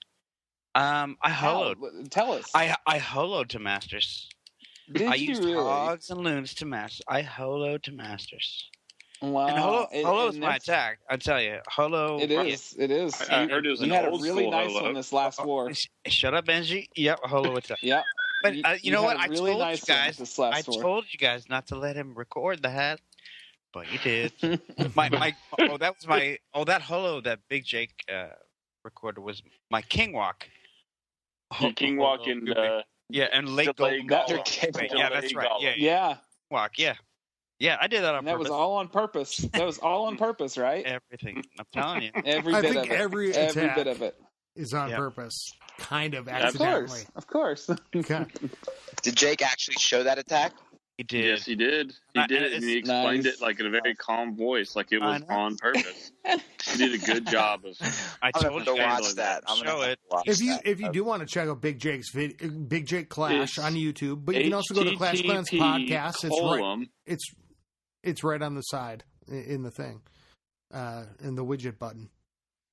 I holoed. Tell us. I holoed to Masters. Did I you used really? hogs and loons to Masters. I holoed to Masters. Wow. And holo is and my that's- attack. I tell you, holo. It is. It is. I heard it was You an had a old really school nice holo. one this last war. Shut up, Benji. Yep, holo attack. Yeah. But you know had what? a really I told nice you guys. one this last I war. told you guys not to let him record that, but you did. That holo that Big Jake recorded was my king walk. Your king walk in Yeah, and late delay golden golf. Golden. Delay Yeah, that's right. golf. Yeah, Yeah. walk. Yeah, I did that on And that purpose. was all on purpose. That was all on purpose, right? Everything. I'm telling you. Every I bit think of it. every Every attack bit of it. is on Yeah. purpose, kind of Of accidentally. course. Okay. Did Jake actually show that attack? He did. Yes, he did. He And did it, and he it's explained nice. it like in a very calm voice, like it I was know. on purpose. He did a good job of. I I'm gonna told have to you guys. watch that. I'm Show gonna have it. to watch that. If you do want to check out Big Jake's Big Jake Clash It's on YouTube, but you can also go to Clash Clans HTTP podcast. It's right. colon. It's right on the side in the thing, in the widget button.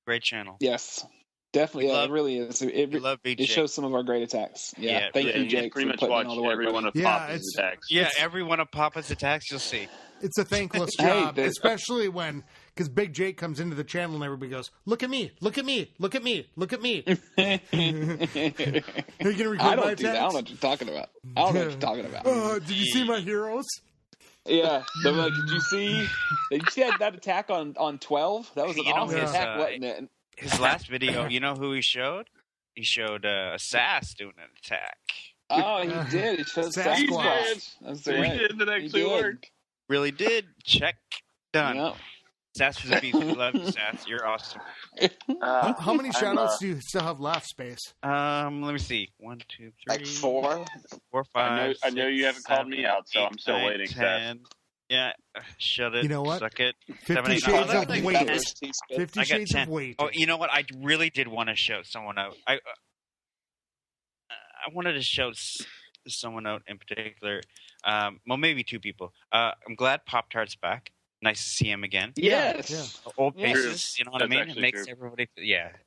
Great channel. Yes. Definitely. We Yeah, love- it really is. We It love Big it Jake. shows some of our great attacks. Yeah. Yeah, Thank Yeah, you, you Jake, pretty for much putting in watch all the work. every one of Yeah, Papa's it's- attacks. Yeah, every one of Papa's attacks you'll see. It's a thankless Hey, job, the- especially because Big Jake comes into the channel and everybody goes, "Look at me! Look at me! Look at me! Look at me!" Are you gonna record I my don't do that. I don't know attacks? what you're talking about. I don't know what you're talking about. Did you see my heroes? Yeah. They're like, did you see that attack on 12? That was an You know, awesome his, attack, wasn't it? His last video, you know who he showed? He showed Sass doing an attack. Oh, he did. He showed Sasquatch. Sasquatch. That's He right. did. That He actually did. worked. Really did. Check. Done. Yep. Sass is a beast. We love you, Sass. You're awesome. How many I'm, shoutouts do you still have left, Space? Let me see. 1, 2, 3, Like 4? 4, 5. I know you haven't called me out, so I'm still waiting, Sass. 10. Yeah, shut it. You know what? Suck it. 50 7, 8, Shades 9, of 11, Weight. 10. 50 I got Shades 10. of Weight. Oh, you know what? I really did want to show someone out. I wanted to show someone out in particular. Well, maybe two people. I'm glad Pop Tart's back. Nice to see him again. Yes. Yeah. Old Yeah. faces, you know what I That's mean? It actually makes true.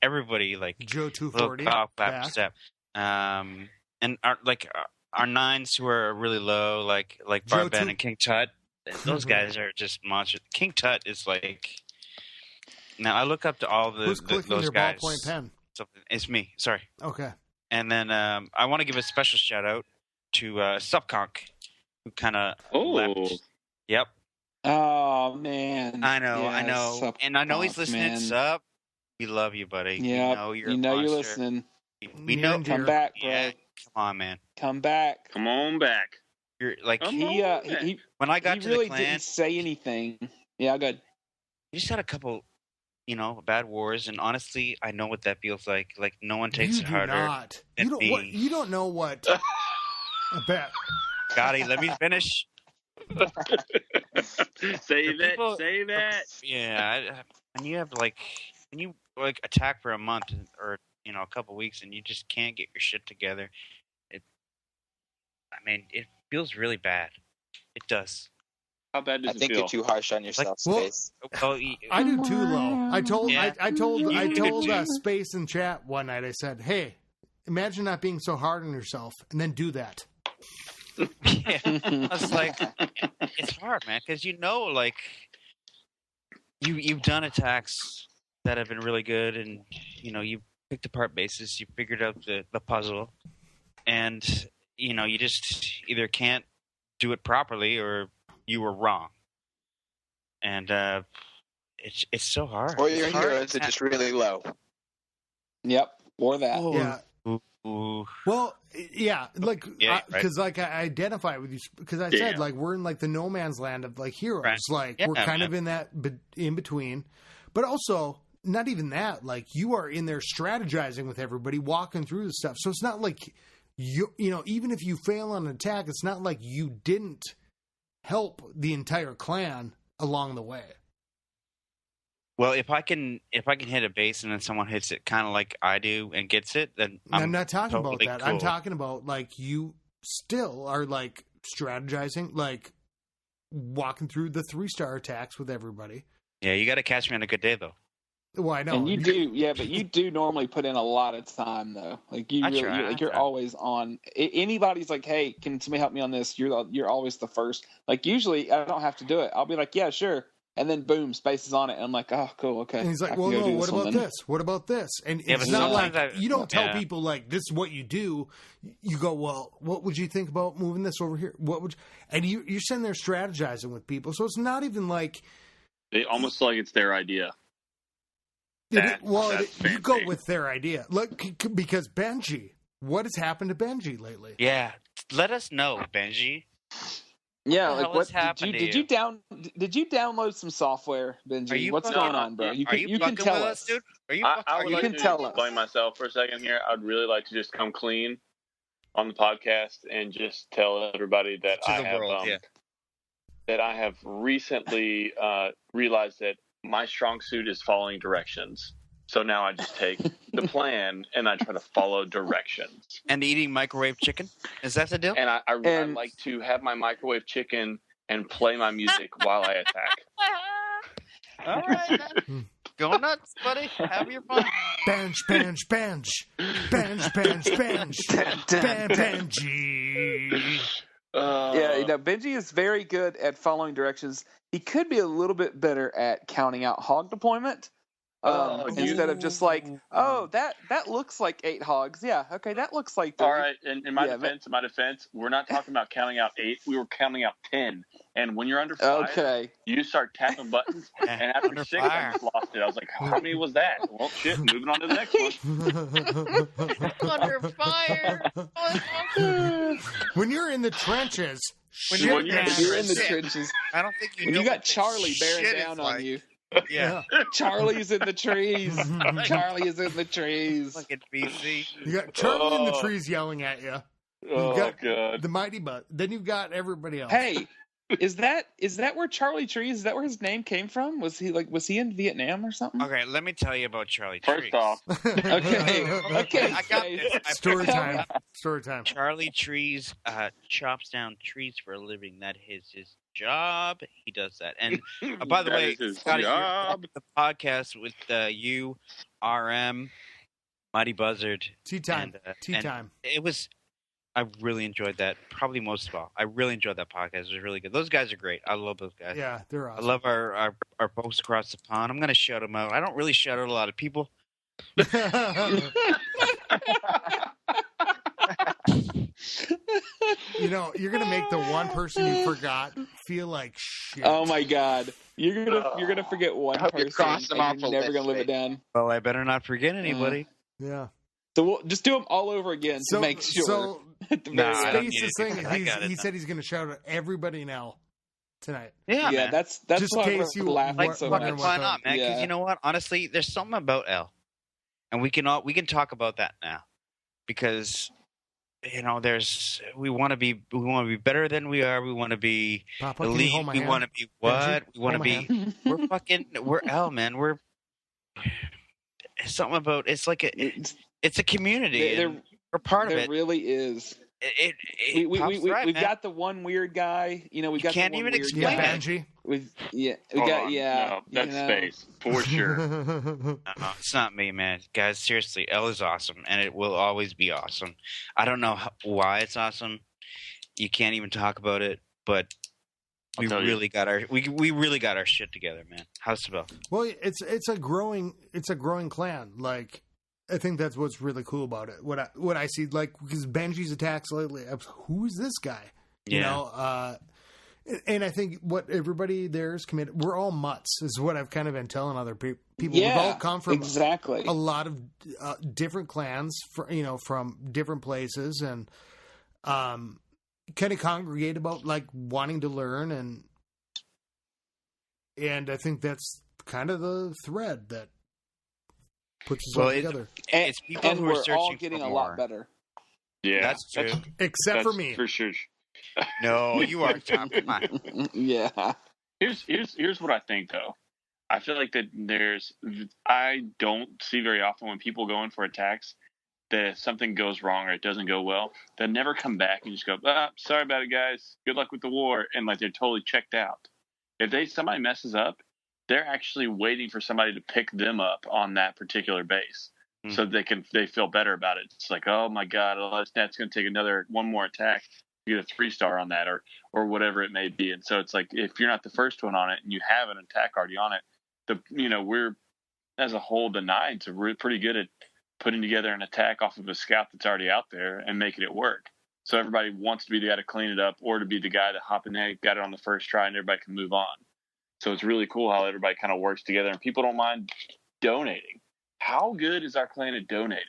everybody like Joe little 240. clap, back. step. And our nines who are really low, like Joe Barben Two- and King Tut. Those guys are just monsters. King Tut is like. Now I look up to all Who's clicking those their guys. ballpoint pen? So it's me. Sorry. Okay. And then I want to give a special shout out to Subconk, who kind of Oh. left. Yep, Oh man. I know, Yes, Sup and I know he's Conk, listening. man. Sub, we love you, buddy. Yeah. We know you're a you're monster. listening. We Near know. and Come dear. back, bro. Yeah, come on, man. Come back. Come on back. You're like Come He on. he when I got he to really the clan. didn't say anything. Yeah, good. You just had a couple, bad wars, and honestly, I know what that feels like. Like no one takes You it do harder. not. than You don't. me. You don't know what. I bet. Scotty, let me finish. Save it. People- Save it. Yeah, when you have when you attack for a month or a couple weeks and you just can't get your shit together, it feels really bad. It does. How bad I does it think feel? you're too harsh on yourself, Well, Space. Oh, I do too, though. I told Yeah. I told You I do told too. Space in chat one night. I said, "Hey, imagine not being so hard on yourself, and then do that." yeah. I was like, it's hard, man, because you've done attacks that have been really good, and you picked apart bases, you figured out the puzzle, and you just either can't do it properly or you were wrong, and it's so hard. Or It's your hard. heroes are just really low. Yep. Or that. Oh, Yeah. Ooh. Well, yeah, Yeah, because I identify with you because I said Yeah. we're in the no man's land of heroes. Right. We're Yeah, kind man. of in that in between, but also not even that. You are in there strategizing with everybody, walking through the stuff. So it's not like even if you fail on an attack, it's not like you didn't help the entire clan along the way. Well, if I can hit a base and then someone hits it kind of like I do and gets it, then I'm not talking totally about that. I'm cool. talking about you still are strategizing, walking through the 3-star attacks with everybody. Yeah, you got to catch me on a good day though. Well, I know. And you do, yeah, but you do normally put in a lot of time, though. Like I try, you're always on. Anybody's like, "Hey, can somebody help me on this?" You're always the first. Like usually, I don't have to do it. I'll be like, "Yeah, sure," and then boom, space is on it, and I'm like, "Oh, cool, okay." And he's like, "Well, no, what about this? What about this?" And Yeah, it's but not like sometimes you don't tell people like this is what you do. You go, "Well, what would you think about moving this over here? What would?" And you're sitting there strategizing with people, so it's not even like They almost like it's their idea. You go with their idea. Look, because Benji, what has happened to Benji lately? Yeah, let us know, Benji. Yeah, What the like hell what has happened did to you did you download some software, Benji? What's going on, bro? You can tell us, dude. I would you like can to tell us. explain myself for a second here. I'd really like to just come clean on the podcast and just tell everybody that that I have recently realized that my strong suit is following directions. So now I just take the plan and I try to follow directions. And eating microwave chicken? Is that the deal? And I like to have my microwave chicken and play my music while I attack. All right, man. Go nuts, buddy. Have your fun. Benji. Yeah, Benji is very good at following directions. He could be a little bit better at counting out hog deployment. Instead of just like, oh, that looks like 8 hogs. Yeah, okay, that looks like 3. All right, in my defense, we're not talking about counting out 8. We were counting out 10. And when you're under fire, you start tapping buttons. And after 6, I just lost it. I was like, how many was that? Well, shit, moving on to the next one. Under fire. When you're in the trenches, when you're in the trenches, I don't think you got Charlie bearing down on you. Yeah. Charlie's in the trees. Charlie is in the trees. Fucking BC. You got Charlie in the trees yelling at you. Oh, got God. the Mighty Butt. Then you've got everybody else. Hey, is that where Charlie Trees? Is that where his name came from? Was he in Vietnam or something? Okay, let me tell you about Charlie Trees. First off, okay, I got this. Story time. Charlie Trees chops down trees for a living. That is his job. He does that. And by the way, Scotty, the podcast with you, RM, Mighty Buzzard, Tea time. I really enjoyed that. Probably most of all, I really enjoyed that podcast. It was really good. Those guys are great. I love those guys. Yeah, they're awesome. I love our folks across the pond. I'm going to shout them out. I don't really shout out a lot of people. You know, you're gonna make the one person you forgot feel like shit. Oh my God, you're gonna forget one person, and you're never gonna live it down. Well, I better not forget anybody. Yeah. So we'll just do them all over again to make sure. So Space is saying he said he's going to shout at everybody now tonight. Yeah, that's just why in case we're you laughing so much. Why not, man? Because you know what? Honestly, there's something about L, and we can talk about that now, because we want to be better than we are. We want to be elite. We want to be what? We want to be. We're L, man. We're something about it's like it's a community. We're part of it. There really is. We've got the one weird guy. We got can't the one even weird explain guy. Benji. No, that's space for sure. No, it's not me, man. Guys, seriously, L is awesome, and it will always be awesome. I don't know why it's awesome. You can't even talk about it, but we really got our shit together, man. How's it about? Well, it's a growing clan. Like, I think that's what's really cool about it. What I see, like, because Benji's attacks lately, who is this guy? You know, and I think what everybody there is committed. We're all mutts, is what I've kind of been telling other people. Yeah, we've all come from exactly a lot of different clans, from different places, and kind of congregate about like wanting to learn, and I think that's kind of the thread that puts us all together. It's people who are we're searching all getting for a more. lot better. Yeah, that's true. Except for me, for sure. No, you are top. Come on. Yeah. Here's what I think though. I feel like that I don't see very often when people go in for attacks that if something goes wrong or it doesn't go well, they never come back and just go, sorry about it, guys. Good luck with the war, and like they're totally checked out. If somebody messes up they're actually waiting for somebody to pick them up on that particular base. So they feel better about it. It's like, oh my God, that's going to take one more attack to get a 3-star on that, or whatever it may be. And so it's like, if you're not the first one on it and you have an attack already on it, we're as a whole, the Nines are pretty good at putting together an attack off of a scout that's already out there and making it work. So everybody wants to be the guy to clean it up, or to be the guy to hop in there, got it on the first try, and everybody can move on. So it's really cool how everybody kind of works together, and people don't mind donating. How good is our clan at donating?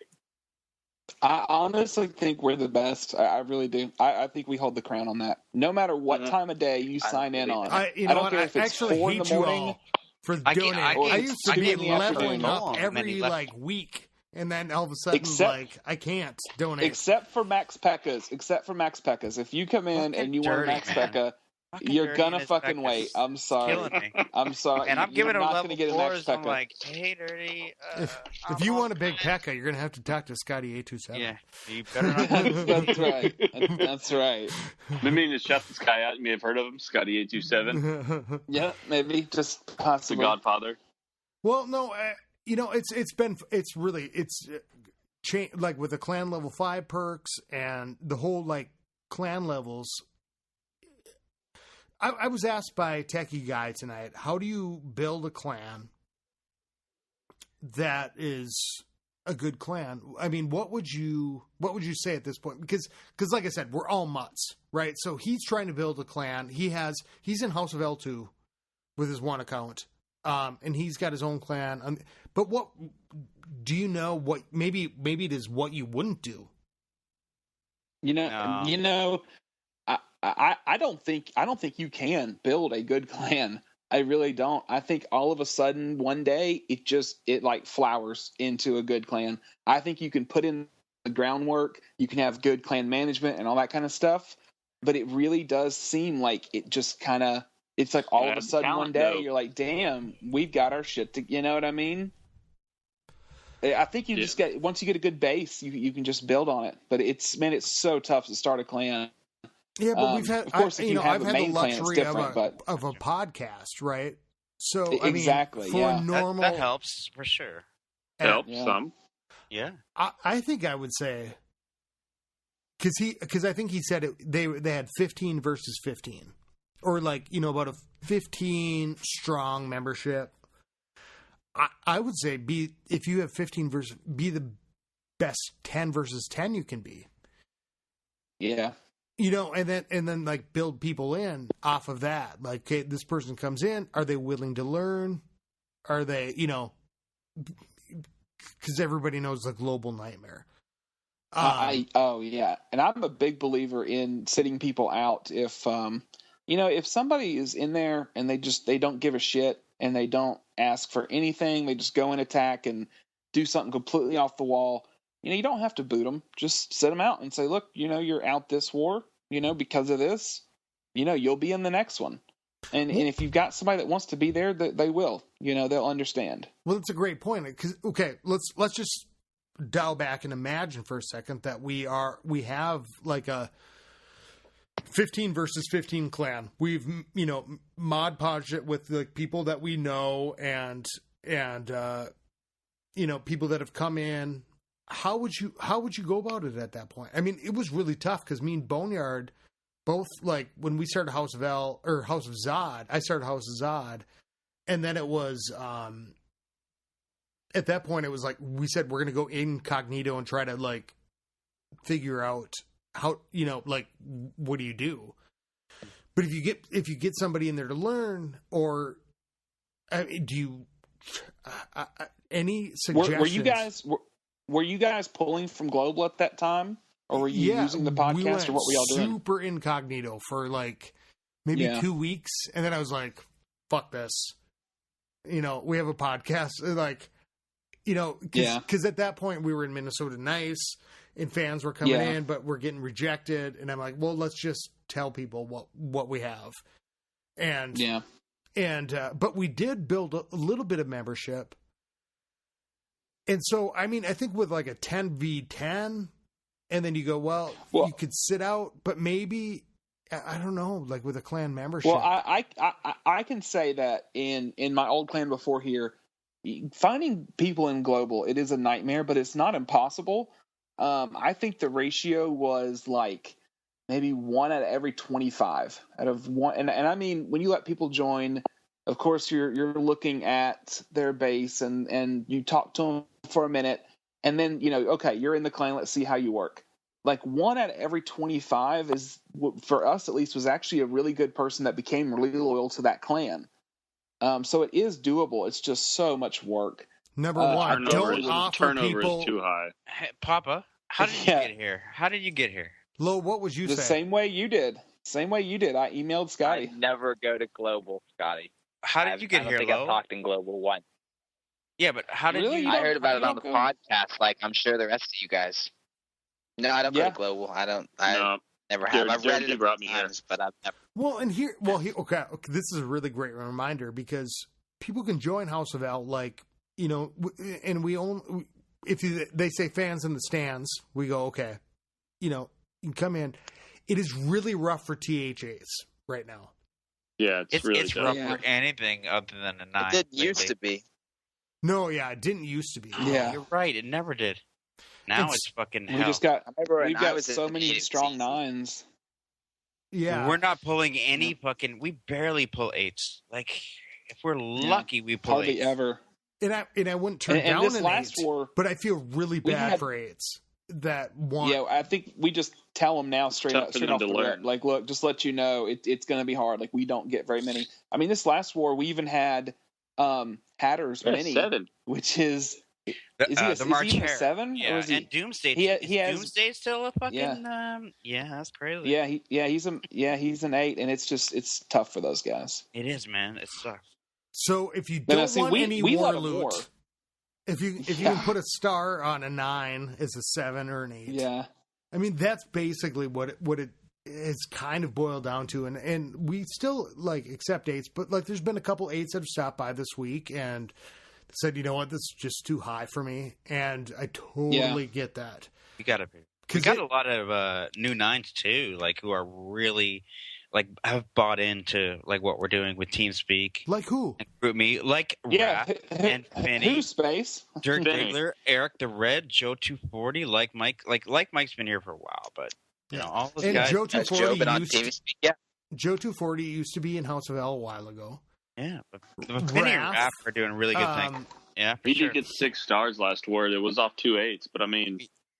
I honestly think we're the best. I really do. I think we hold the crown on that. No matter what time of day you sign in on. I don't care if it's 4 in the morning. For donating. I used to be leveling up every week, and then all of a sudden, I can't donate. Except for Max Pekkas. If you come in and you want a Max Pekka, you're gonna fucking wait. I'm sorry. I'm sorry. And I'm giving him level 4s. I'm Pekka. like, hey, Dirty. If you want a big Pekka, you're gonna have to talk to Scotty 827. Yeah, you better not. That's right. That's right. I mean, to shout this guy out, you may have heard of him, Scotty 827. Yeah, maybe just possibly. The Godfather. Well, no, it's changed, like with the clan level 5 perks and the whole clan levels. I was asked by Techie Guy tonight, how do you build a clan that is a good clan? I mean, what would you say at this point? Because like I said, we're all mutts, right? So he's trying to build a clan. He's in House of L2 with his one account, and he's got his own clan. But what do you know? What maybe it is what you wouldn't do. I don't think you can build a good clan. I really don't. I think all of a sudden one day it flowers into a good clan. I think you can put in the groundwork, you can have good clan management and all that kind of stuff, but it really does seem like it just kind of, it's like all of a sudden one day you're like, damn, we've got our shit to, you know what I mean? I think you just once you get a good base, you can just build on it. But it's so tough to start a clan. Yeah, but we've had, of course, I've had the luxury of a podcast, right? So exactly, normal that helps for sure. Helps some. Yeah, I think I would say because I think he said they had 15 versus 15, or about a 15 strong membership. I would say if you have 15 versus, be the best 10 versus 10 you can be. Yeah. And then build people in off of that. Like, okay, this person comes in. Are they willing to learn? Are they, because everybody knows the global nightmare. And I'm a big believer in sitting people out. If if somebody is in there and they don't give a shit and they don't ask for anything, they just go and attack and do something completely off the wall. You don't have to boot them. Just sit them out and say, look, you're out this war, because of this, you'll be in the next one. And if you've got somebody that wants to be there, they will, they'll understand. Well, that's a great point. Because, okay, let's just dial back and imagine for a second that we have a 15 versus 15 clan. We've, Mod Podged it with people that we know and people that have come in. How would you go about it at that point? I mean, it was really tough because me and Boneyard both, when we started House of Zod, I started House of Zod, and then it was at that point it was we said we're going to go incognito and try to figure out how, what do you do? But if you get somebody in there to learn, or do you any suggestions? Were you guys pulling from Global at that time, or were you using the podcast, or what were y'all doing? Super incognito for maybe 2 weeks, and then I was like, "Fuck this," we have a podcast, because at that point we were in Minnesota Nice, and fans were coming in, but we're getting rejected, and I'm like, "Well, let's just tell people what we have," but we did build a little bit of membership. And so, I mean, I think with a 10v10, and then you go, well, you could sit out, but maybe I don't know, like with a clan membership. Well, I can say that in my old clan before here, finding people in global, it is a nightmare, but it's not impossible. I think the ratio was like maybe 1 out of every 25 out of one. And I mean, when you let people join, of course, you're looking at their base and you talk to them for a minute, and then, okay, you're in the clan. Let's see how you work. Like 1 out of every 25 is, for us at least, was actually a really good person that became really loyal to that clan. So it is doable. It's just so much work. Number one, don't offer turnover people. is too high. Hey, Papa, how did you get here? How did you get here? Lo, what was you The saying? same way you did. Same way you did. I emailed Scotty. I never go to global, Scotty. How did you get here, I don't think Lo? I've talked in global once. Yeah, but how did Really? you? I heard about it you on the don't go- podcast, like I'm sure the rest of you guys. No, I don't go Yeah. to global. I No, never have. Jared- I've read Jared it a G brought few me here. times, but I've never. Well, and here, okay, this is a really great reminder because people can join House of L, like, and we own. If they say fans in the stands, we go, okay, you can come in. It is really rough for THAs right now. Yeah, it's really It's tough. rough Yeah. for anything other than a 9. It did used to be. No, yeah, it didn't used to be. Yeah. You're right. It never did. Now It's- it's fucking We hell. just got I remember when we've I got was so in many the strong season. 9s. Yeah, We're not pulling any fucking. We barely pull 8s. Like, if we're lucky, we pull Hardly 8s. ever. and I wouldn't turn And down this an last 8, war, but I feel really we bad had- for 8s that want. yeah, I think we just tell them now straight Tough up, for straight them off to the learn. rip. Like, look, just let you know, it's going to be hard. Like, we don't get very many. I mean, this last war, we even had Hatter's Yeah, Mini, 7. which is The, is he a, the is March he even a Hare. 7? Yeah, Or is he? and Doomsday. he Is has- Doomsday still a fucking? Yeah. Yeah, that's crazy. He's an 8, and it's tough for those guys. It is, man. It sucks. So if you Now, don't see, want any we war let 'em loot, war. if you Yeah. can put a star on a 9 as a 7 or an 8, Yeah. I mean that's basically what it is kind of boiled down to, and we still like accept 8s, but like there's been a couple 8s that have stopped by this week and said, you know what, this is just too high for me, and I totally get that. You gotta be. We got a lot of new 9s too, like who are really like have bought into like what we're doing with TeamSpeak Like who? and GroupMe, like Yeah. Raph and Finny, Who's space? Dirk Finny. Diggler, Eric the Red, Joe 240, like Mike, like Mike's been here for a while, but you know all those And guys. Joe Has Joe 240 been on used TeamSpeak yet? Joe 240 used to be in House of L a while ago. Yeah, but Finny and Raph, Raph are doing really good things. Yeah, for He sure. did get 6 stars last war. It was off 2 8s, but I mean,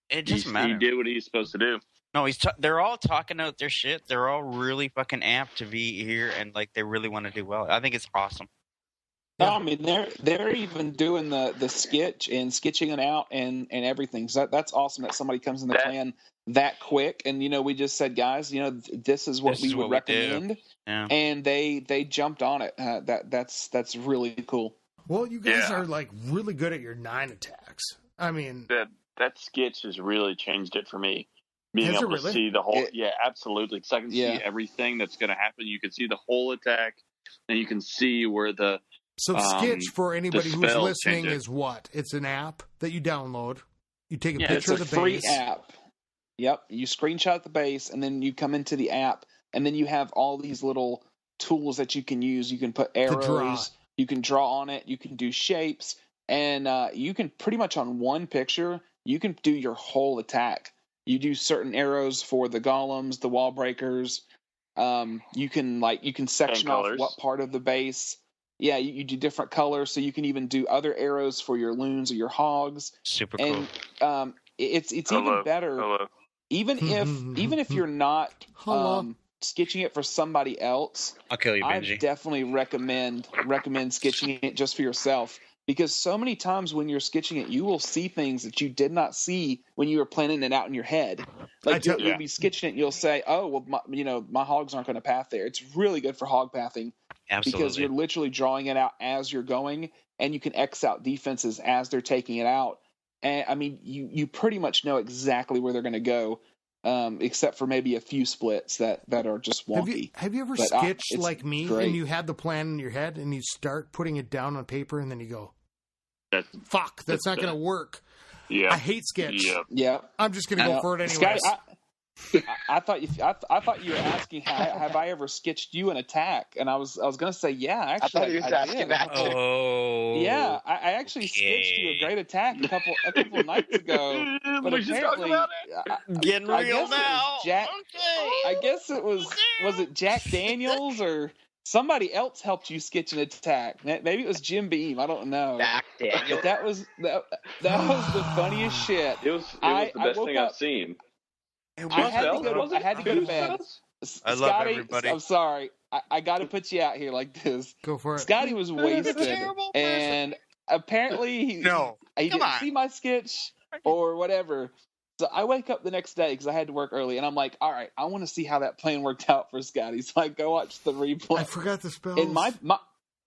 It doesn't he matter. did what he's supposed to do. No, they're all talking out their shit. They're all really fucking amped to be here, and like they really want to do well. I think it's awesome. No, I mean they're even doing the sketch and sketching it out and everything. So that's awesome that somebody comes in the clan that quick. And we just said, guys, this is what This we is would what we do. recommend, Yeah. and they jumped on it. That's really cool. Well, you guys Yeah. are like really good at your 9 attacks. I mean, That sketch has really changed it for me. Being Has it able really? to see the whole, It- absolutely. Because I can Yeah. see everything that's going to happen. You can see the whole attack, and you can see where the so Sketch for anybody who's spell listening change it. is what? It's an app that you download. You take a Yeah, picture It's of a the free base. app. Yep, you screenshot the base, and then you come into the app, and then you have all these little tools that you can use. You can put draw. arrows, you can draw on it, you can do shapes, and you can pretty much on one picture, you can do your whole attack. You do certain arrows for the golems, the wall breakers. You can section off colors. what part of the base. Yeah, you do different colors, so you can even do other arrows for your loons or your hogs. Super cool. And it's even better. Hello. Even if you're not Hello. sketching it for somebody else, I'll kill you, I Benji. definitely recommend sketching it just for yourself, because so many times when you're sketching it, you will see things that you did not see when you were planning it out in your head. Like you'll be sketching it, and you'll say, "Oh, well, my hogs aren't going to path there." It's really good for hog pathing because Absolutely. you're literally drawing it out as you're going, and you can X out defenses as they're taking it out. And I mean, you pretty much know exactly where they're going to go, except for maybe a few splits that are just wonky. Have you ever But, sketched it's like me great. and you had the plan in your head and you start putting it down on paper and then you go, That's, fuck, that's not going to work. yeah. I hate sketch. Yeah. Yeah, I'm just going to go for it anyways. I thought you were asking have I ever sketched you an attack, and I was going to say yeah. Actually, I thought he was asking did. that. Yeah, I actually sketched you a great attack a couple nights ago. But we should talk apparently, about it. Getting real now. I guess it was it Jack Daniels or somebody else helped you sketch an attack? Maybe it was Jim Beam. I don't know. Jack Daniels. But that was the funniest shit. It was the best thing I've seen. I had to go to bed. I love Scotty, everybody. I'm sorry. I got to put you out here like this. Go for it. Scotty was wasted, terrible person. and apparently he didn't see my sketch or whatever. So I wake up the next day because I had to work early, and I'm like, all right, I want to see how that plan worked out for Scotty. So I go watch the replay. I forgot the spells. And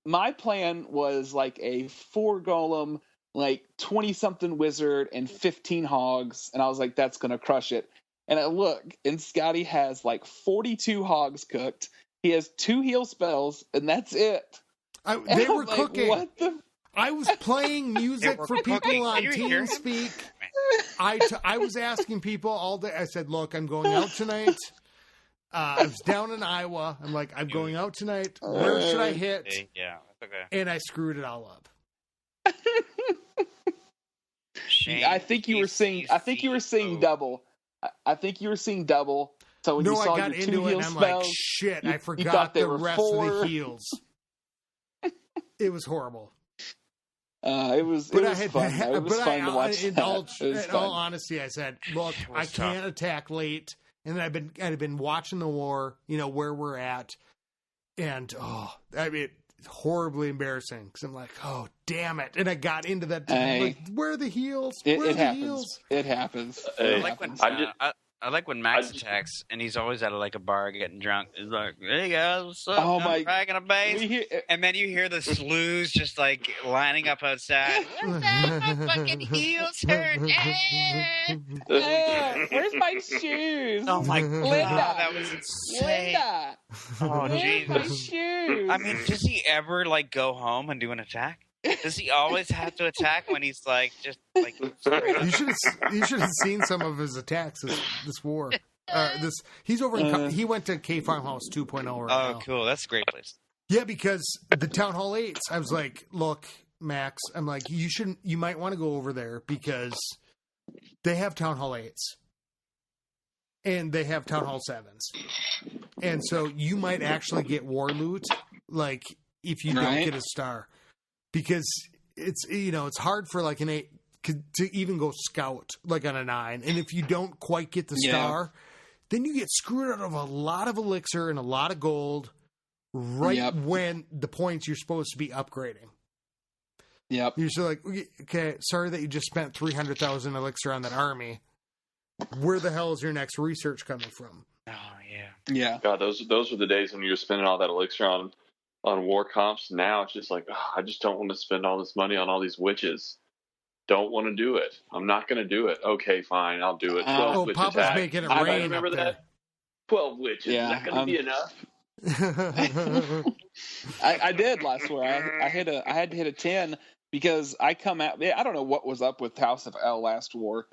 my plan was like a 4 golem, like 20-something wizard and 15 hogs, and I was like, that's gonna crush it. And I look, and Scotty has like 42 hogs cooked. He has 2 heal spells, and that's it. They were like, cooking. What the? I was playing music for people on TeamSpeak. I was asking people all day. I said, look, I'm going out tonight. I was down in Iowa. I'm like, I'm going out tonight. Where should I hit? Yeah, that's okay. And I screwed it all up. I think you were seeing double. I think you were seeing double. So when you saw I got your 2 into it, heal and I'm spells, like, shit, I you forgot thought they the were rest 4. of the heals. It was horrible. It was fun. It was fun to watch. In all honesty, I said, look, I can't attack late. And then I'd been watching the war, where we're at. And, it's horribly embarrassing. Because I'm like, oh, damn it. And I got into that. Like, where are the heels? It happens. It happens. I like when Max attacks, and he's always at a bar getting drunk. He's like, "Hey guys, what's up? I'm dragging a base," and then you hear the slews just lining up outside. What's that? My fucking heels hurt. Where's my shoes? Oh my god, Linda, that was insane. Linda, oh where's my Jesus. shoes? I mean, does he ever go home and do an attack? Does he always have to attack when he's straight up? You should have seen some of his attacks this war. He's over in he went to K Farmhouse 2.0 right now. Oh, cool. That's a great place. Yeah, because the Town Hall 8s, I was like, look, Max, I'm like, you might want to go over there because they have Town Hall 8s. And they have Town Hall 7s. And so you might actually get war loot, if you don't get a star. Because it's hard for an 8 to even go scout on a 9. And if you don't quite get the star, then you get screwed out of a lot of elixir and a lot of gold when the points you're supposed to be upgrading. Yep. You're just like, okay, sorry that you just spent 300,000 elixir on that army. Where the hell is your next research coming from? Oh, yeah. Yeah. God, those were the days when you were spending all that elixir on war comps. Now it's just like, I just don't want to spend all this money on all these witches. Don't want to do it. I'm not going to do it. Okay, fine, I'll do it. 12 witch Papa's attack. making it rain. Remember up that? 12 witches. Yeah, Is that going to be enough? I did last war. I had to hit a 10 because I come out. I don't know what was up with House of L last war,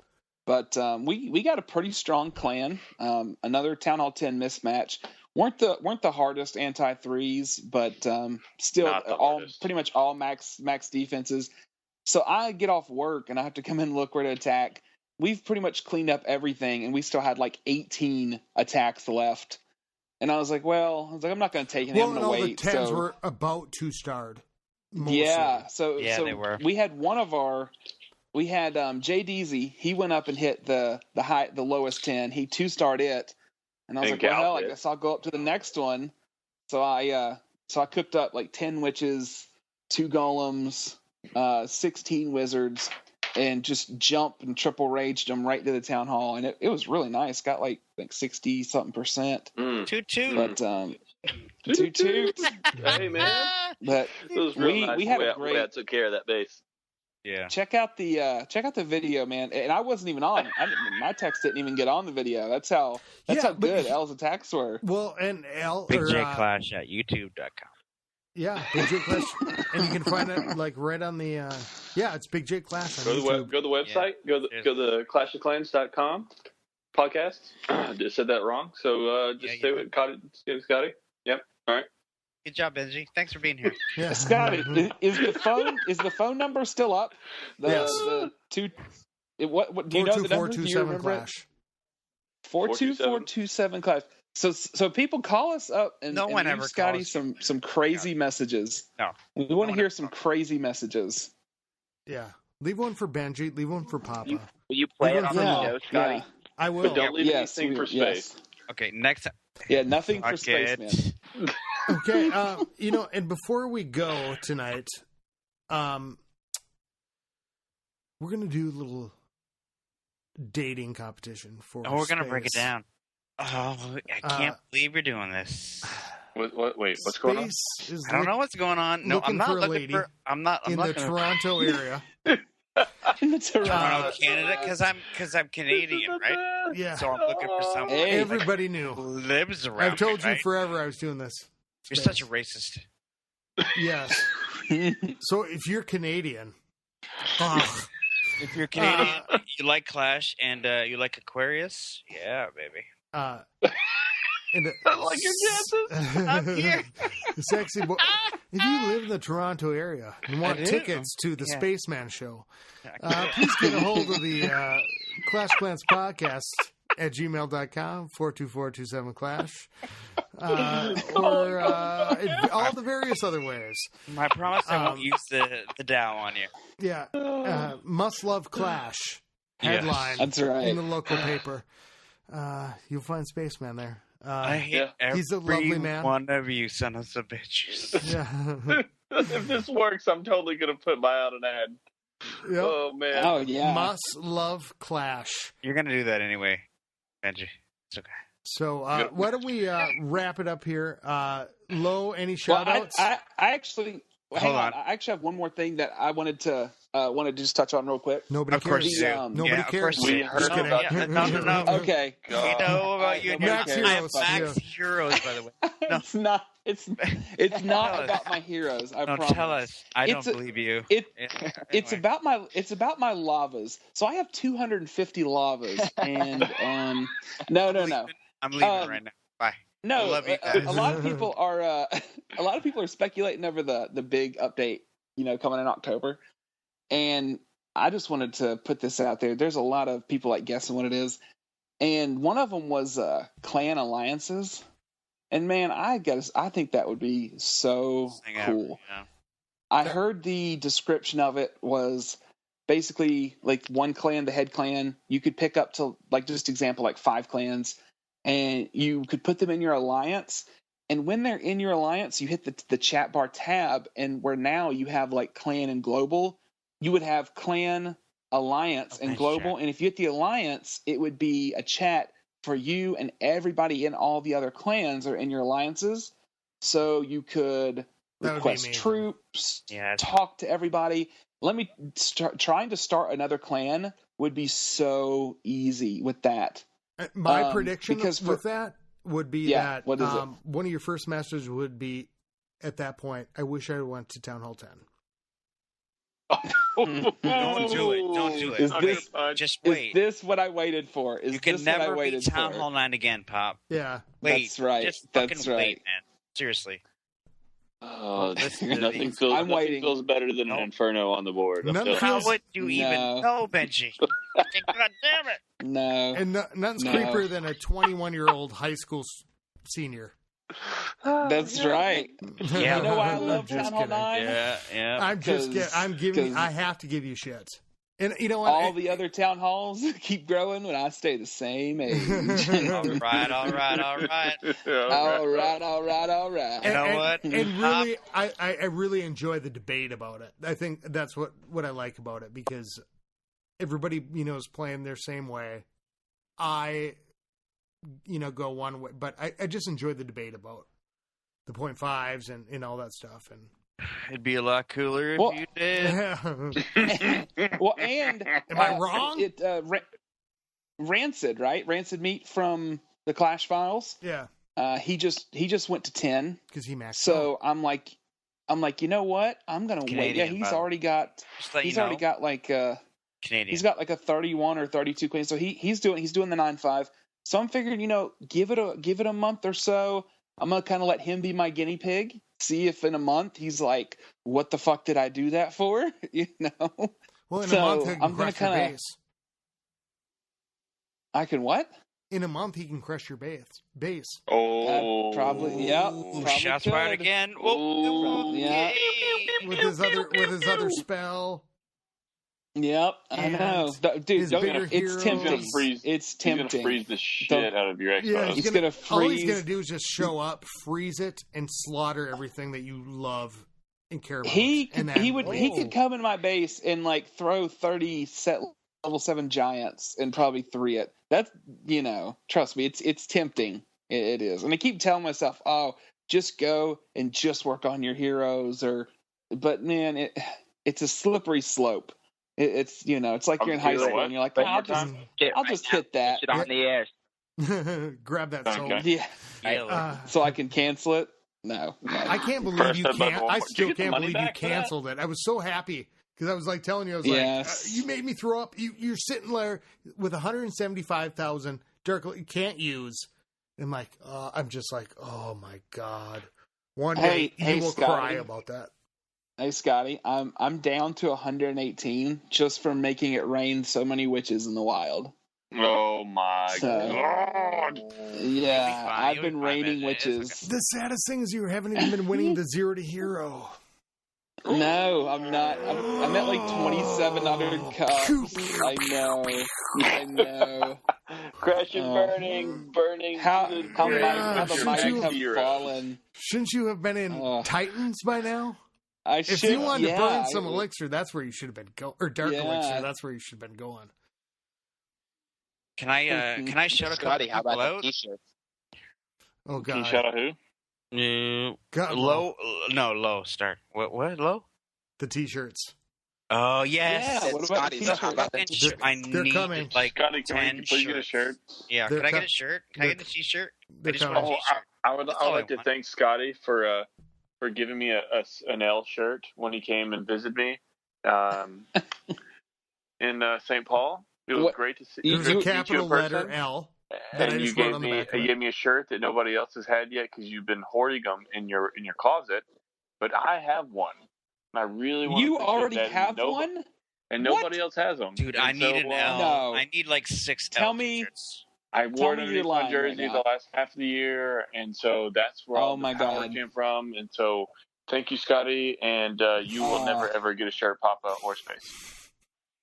but we got a pretty strong clan. Another Town Hall 10 mismatch. weren't the hardest anti-threes, but still pretty much all max defenses. So I get off work and I have to come in and look where to attack. We've pretty much cleaned up everything, and we still had like 18 attacks left. And I was like, I'm not going to take it. I'm going to wait. The 10s were about 2-starred. Mostly. Yeah, so they were. We had Jay Deasy. He went up and hit the lowest 10. He 2-starred it, and I was like, well, I guess I'll go up to the next one. So I cooked up like 10 witches, 2 golems, 16 wizards, and just jumped and triple raged them right to the town hall, and it was really nice. Got like 60-something%. Toot. But toot. Hey man, but it was real nice. We had a great. I took care of that base. Yeah. Check out the video, man. And I wasn't even on. My text didn't even get on the video. That's how good L's attacks were. Well, and L Big J Clash at YouTube.com. Yeah, Big J Clash, and you can find it like right on the. It's Big J Clash on YouTube. Go to the website. Yeah. Go to clashofclans.com. podcast. Just said that wrong. So just stay with Scotty. Yep. All right. Good job, Benji. Thanks for being here. Yeah. Scotty, is the phone number still up? Yes. What do you know the number? Do you remember Clash. 42427 Clash. So people call us up and one leave ever Scotty calls. some crazy messages. No. We want to hear some crazy messages. Yeah. Leave one for Benji. Leave one for Papa. Will you play it on the show, Scotty? Yeah. I will. But don't leave anything for space. Okay, next time. Yeah, nothing for Fuck space, it. man. Okay. And before we go tonight, we're gonna do a little dating competition for. Oh, we're gonna space. break it down. Oh, I can't believe you're doing this. Wait, what's going on? Space is I don't know what's going on. No, looking I'm not for a looking lady for. I'm not in gonna, the Toronto area. In the Toronto. Canada, because I'm Canadian, right? Yeah. So I'm looking for someone Hey. Everybody knew. who lives around. I've told me, you right? forever I was doing this. You're Space. such a racist. Yes. So if you're Canadian, If you're Canadian, you like Clash and you like Aquarius, yeah, baby. and I like your chances. I'm here. Sexy boy. If you live in the Toronto area and want do. tickets to the Yeah. Spaceman show, please get a hold of the Clash Clans podcast at gmail.com, 42427-CLASH, or all the various other ways. I promise I won't use the Dow on you. Yeah. Must Love Clash headline That's right. in the local paper. You'll find Spaceman there. I hate every he's a lovely man. one of you sons of bitches. Yeah. If this works, I'm totally gonna put my out an ad. Yep. Oh man. Oh yeah. Must Love Clash. You're gonna do that anyway, Benji. It's okay. So why don't we wrap it up here? Lo, any shout Well, outs? I actually hang Hold on. on. I actually have one more thing that I wanted to just touch on real quick. Nobody Of course cares. you do. Nobody Yeah, of cares. course We you heard Just kidding. about No. Okay. We know about you and your Max I'm Heroes, Max yeah. Heroes, by the way. No. It's not. It's Tell not us. about my heroes. I No, promise. tell us. I It's don't a- believe you. It's about my lavas. So I have 250 lavas, and no. I'm leaving right now. Bye. No, I love you a guys. lot of people are speculating over the big update, coming in October, and I just wanted to put this out there. There's a lot of people guessing what it is, and one of them was clan alliances, and man, I think that would be so Thing cool. ever, I heard the description of it was basically like one clan, the head clan. You could pick up to just example 5 clans, and you could put them in your alliance. And when they're in your alliance, you hit the chat bar tab, and where now you have clan and global, you would have clan, alliance, and nice global. chat. And if you hit the alliance, it would be a chat for you and everybody in all the other clans are in your alliances. So you could That would be request amazing. troops, Yeah. talk to everybody. Trying to start another clan would be so easy with that. My prediction because with that would be Yeah, that what is it? one of your first messages would be, at that point, I wish I went to Town Hall 10. Don't do it. Don't do it. Is Okay, this- just Is wait. this what I waited for? Is You can this what I never waited beat Town for? Hall 9 again, Pop. Yeah. Wait. That's right. Just That's fucking right. wait, man. Seriously. Listen to nothing these. feels I'm waiting. better than No. an Inferno on the board. None So- feels- How would you even No. know, Benji? Fucking God damn it. No. And nothing's No. creepier than a 21-year-old high school senior. That's right. Yeah. You know why I I'm love just Town Hall kidding. 9? Yeah. I'm just 'Cause- I'm giving. 'cause- I have to give you shit. And you know what? All the other town halls keep growing when I stay the same age. All right. All right. You know what? And really, I really enjoy the debate about it. I think that's what I like about it, because everybody, is playing their same way. I, go one way, but I just enjoy the debate about the 0.5s and all that stuff. And It'd be a lot cooler if Well- you did. Well, and Am I wrong? Rancid, right? Rancid Meat from the Clash Files. yeah, He just went to 10. because he maxed out. So I'm like, you know what? I'm gonna wait. Yeah, Canadian, he's by the way. already got Just let he's you know. already got Canadian. He's got like a 31 or 32 clean. So he's doing the 9.5. So I'm figuring, give it a month or so. I'm gonna kind of let him be my guinea pig. See if in a month he's like, what the fuck did I do that for? Well, in So, a month he can I'm gonna crush your kinda- base. I can what? In a month he can crush your base. Oh, Probably, yeah. Ooh, Probably shots fired could. again. Ooh. Yeah. With his other spell. Yep, I And know. Dude, his don't, bigger it's hero- tempting. He's gonna freeze- It's He's gonna tempting. freeze the shit out of your Expos. Yeah, He's gonna all he's freeze- gonna do is just show up, freeze it, and slaughter everything that you love and care about. He And could come in my base and like throw 30 level 7 giants and probably 3 it. That's trust me, it's tempting. It is. And I keep telling myself, oh, just go and just work on your heroes but man, it's a slippery slope. It's like you're in high school and you're like, I'll just hit that. Shit on the air. Grab that soul. Okay. Yeah. So I can cancel it. No. I can't believe First, you I'd like can't. one I more. Did you still get the can't money believe you back for that? canceled it. I was so happy because I was like telling you, I was Yes. like, you made me throw up. You're sitting there with 175,000 Dirk you can't use. And I'm just like, oh my god. One day Hey, you will Scotty. cry about that. Hey Scotty, I'm down to 118 just from making it rain so many witches in the wild. Oh my So- god! Yeah, fine. I've You'll been be fine, raining man. It's witches. The saddest thing is you haven't even been winning the 0 to hero. No, I'm not. I'm at like 2,700 cups. I know. Crash and burning. How to the how grave the with your mighty next have hero. fallen? Shouldn't you have been in Titans by now? I If should. you wanted to yeah, burn some elixir, that's where you should have been going. Or dark Yeah. elixir, that's where you should have been going. Can I shout a couple Scotty, how people about out? the t-shirts? Oh Can you god. shout out who? God, Low start. What low? the t-shirts. Oh yes. Yeah, what about Scotty, the how t-shirt? about the I t-shirt? They're need coming. like Scotty, can 10 we please get a shirt? Yeah, They're can I get co- a shirt? Can I get a t-shirt? They're just coming. want a Oh, t-shirt. I would That's all I like to want. thank Scotty for giving me an L shirt when he came and visited me in St. Paul. It was What- great to see. You- There's to a meet you in capital letter person. L that I And you just wrote gave on the me back of it. a shirt that nobody else has had yet because you've been hoarding them in your closet. But I have one. And I really want You to already that have nobody, one? and What? nobody else has them. Dude, And I need an L. No. I need like 6 Tell L me- t-shirts. I wore it me underneath you're my lying right jersey now. the last half of the year, and so that's where all Oh my the power God. came from. And so, thank you, Scotty, and you will never ever get a shirt, Papa, or Space.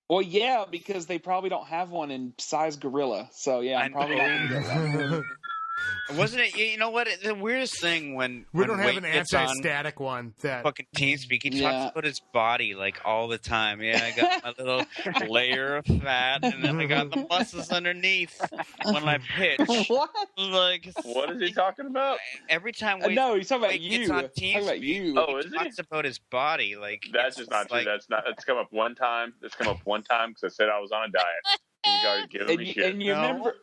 Well, yeah, because they probably don't have one in size gorilla. So yeah, I'm I probably not gonna get one. Wasn't it? You know what? The weirdest thing when We don't have Wade an gets on anti-static one that fucking TeamSpeak, he Yeah. talks about his body like all the time. Yeah, I got my little layer of fat, and then I got the muscles underneath when I pitch. What? Like, What is he talking about? every time Wade, No, he's talking about Wade you. gets on Talking about TeamSpeak, you. Oh, is he? talks about his body. Like That's it's just not true. like, That's come up one time. That's come up one time because I said I was on a diet. And you guys giving me shit. And you No, remember?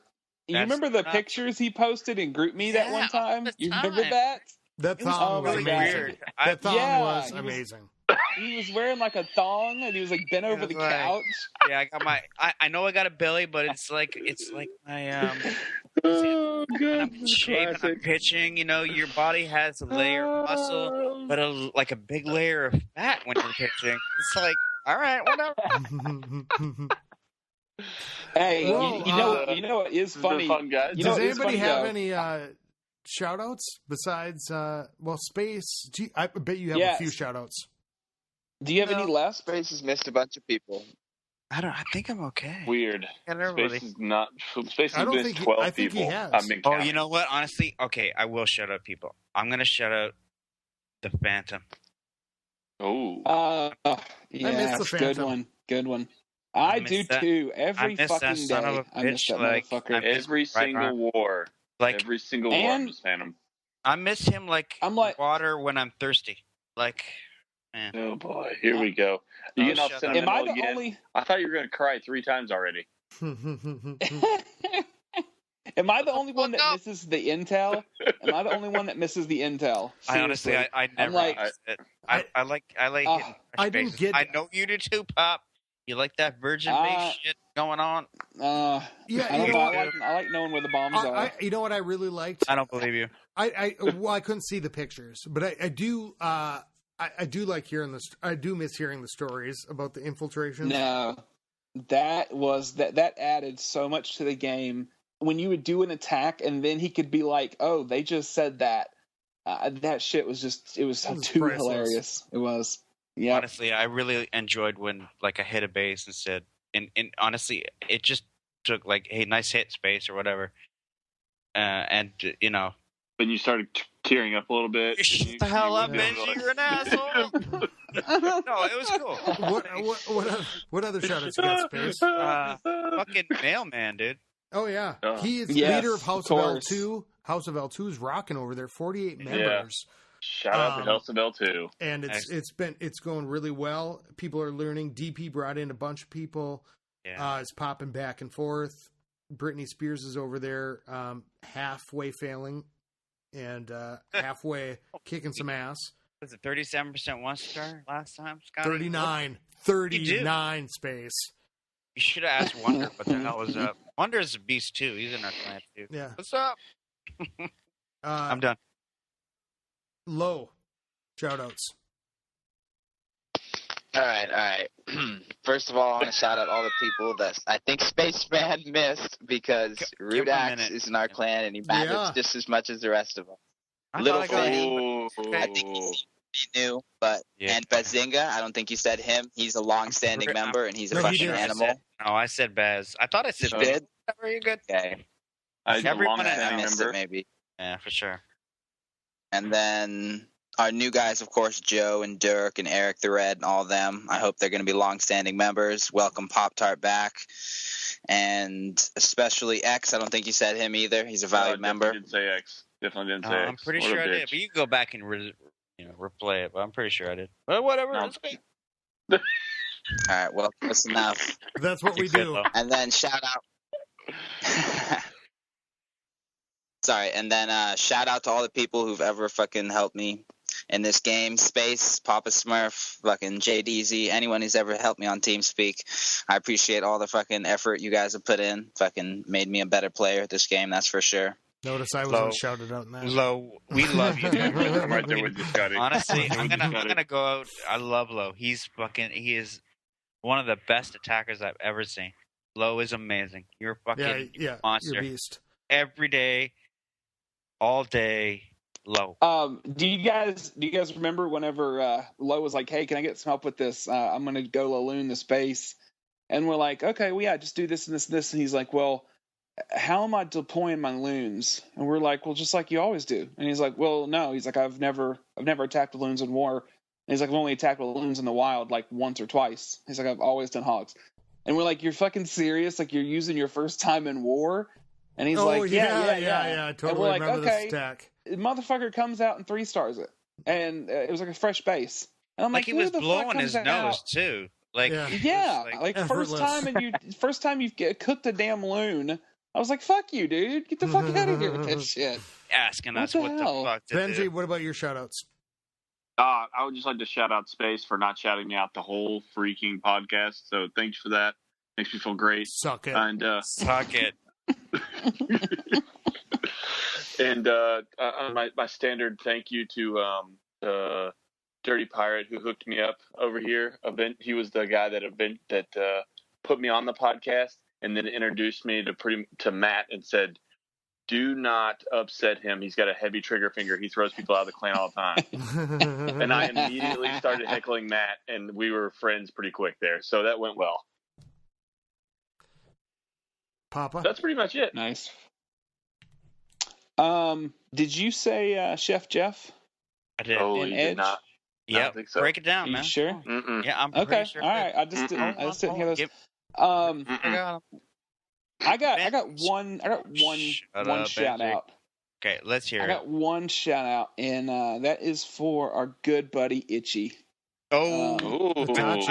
You that's remember the not- pictures he posted in GroupMe that Yeah, one all time? the You remember time. that? that It was thong was really amazing. weird. I, That thong Yeah, was he was- amazing. He was wearing like a thong and he was like bent over the was like- couch. yeah, I got my. I know I got a belly, but it's like my Oh, when I'm shaving, I'm pitching. You know, your body has a layer of muscle, but like a big layer of fat when you're pitching. It's like, all right, whatever. Hey, Well, you know what is This has funny? been fun, guys. You know Does what is anybody funny, have though? any shout outs besides Space? I bet you have a Yes. few shout outs. Do you have any left? Space has missed a bunch of people. I think I'm okay. Weird. Got everybody. Space is not. Space I has don't missed think he- 12 I think he people. has. I've been Oh, counting. you know what? Honestly, okay, I will shout out people. I'm gonna shout out the Phantom. Oh. Yeah, the good Phantom. one. Good one. I miss do that. too. I Every miss that fucking son of day. a I miss bitch, that like, motherfucker. I miss Every right single arm. war. Like Every single war and- was Phantom. I miss him like I'm like- water when I'm thirsty. Like, man. Oh boy, here we go. You Oh, getting all shut up. Am sentimental I the again? only? I thought you were going to cry 3 times already. Am I the only one that up. misses the intel? Am I the only one that misses the intel? I honestly, Seriously. I never. like- I like Oh, hitting I didn't spaces. get- I know you do too, Pop. You like that virgin base shit going on? Yeah, I don't know. I like knowing where the bombs are. You know what I really liked? I don't believe you. I couldn't see the pictures, but I do. I do like hearing this. I do miss hearing the stories about the infiltrations. No, that added so much to the game. When you would do an attack and then he could be like, "Oh, they just said that." That shit was too priceless. hilarious. It was. Yeah. Honestly, I really enjoyed when like I hit a base and said, and honestly, it just took like, "Hey, nice hit, space," or whatever, and you know. When you started tearing up a little bit. Shut the hell up, Benji! You're an asshole. No, it was cool. What other shout-outs you got, Space? Fucking mailman, dude. Oh yeah, he is Yes, leader of House of of course. L2. House of L2 is rocking over there. 48 members. Shout out to House of L2. And it's going really well. People are learning. DP brought in a bunch of people. Yeah. It's popping back and forth. Britney Spears is over there, halfway failing and halfway kicking some ass. Was it 37% 1-star last time, Scotty? 39 Space. You should have asked Wonder what the hell was up. Wonder's a beast too. He's in our clan too. Yeah. What's up? I'm done. Low shout-outs. All right. First of all, I want to shout out all the people that I think Spaceman missed because Rudax is in our clan and he matters just as much as the rest of them. Littlefish, I think he knew, but and Bazinga, I don't think you said him. He's a long-standing member and he's a fucking animal. I said Baz. I thought I said Baz. Baz. Are you good? Okay. Everyone I missed it, maybe. Yeah, for sure. And then our new guys, of course, Joe and Dirk and Eric the Red and all of them. I hope they're going to be long-standing members. Welcome Pop-Tart back. And especially X. I don't think you said him either. He's a valued member. Didn't say X. Definitely didn't say X. I'm pretty sure I did. But you can go back and replay it. But I'm pretty sure I did. But whatever. No. It's okay. All right. Well, that's enough. That's what we do. And then shout out. Sorry, and then shout out to all the people who've ever fucking helped me in this game. Space, Papa Smurf, fucking JDZ, anyone who's ever helped me on TeamSpeak. I appreciate all the fucking effort you guys have put in. Fucking made me a better player at this game, that's for sure. Notice I was shouted out in that. Low, we love you. I'm right there with you, Scotty. Honestly, I'm gonna go out. I love Low. He is one of the best attackers I've ever seen. Low is amazing. You're a fucking monster. You're a beast. Every day, all day, Low. Do you guys remember whenever Low was like, "Hey, can I get some help with this? I'm gonna go Laloon the space," and we're like, "Okay, well, yeah, just do this and this and this," and he's like, "Well, how am I deploying my loons?" And we're like, "Well, just like you always do." And he's like, "Well, no." He's like, I've never attacked balloons in war." And he's like, "I've only attacked balloons in the wild like once or twice." He's like, "I've always done hogs." And we're like, "You're fucking serious? Like you're using your first time in war?" And he's like, yeah. I totally remember this stack. The motherfucker comes out and 3-stars it. And it was like a fresh base. And I'm like, he was who the blowing fuck his comes nose out? too. Like First time you've cooked a damn loon. I was like, fuck you, dude. Get the fuck out of here with this shit. Asking us what the fuck to Benji, do. what about your shout-outs? I would just like to shout out Space for not shouting me out the whole freaking podcast. So thanks for that. Makes me feel great. Suck it. And Suck it. and my standard thank you to Dirty Pirate who hooked me up over here. He was the guy that put me on the podcast and then introduced me to Matt and said, "Do not upset him. He's got a heavy trigger finger. He throws people out of the clan all the time." And I immediately started heckling Matt, and we were friends pretty quick there. So that went well. Papa? That's pretty much it. Nice. Did you say Chef Jeff? I did. Oh, And you Edge? did not. Yeah, I don't think so. break it down, Are you man. sure? Mm-mm. Yeah, I'm Okay. pretty sure. All right. I just didn't hear those. I got one shout out. Okay, let's hear I it. got one shout out, and that is for our good buddy Itchy. Itachi.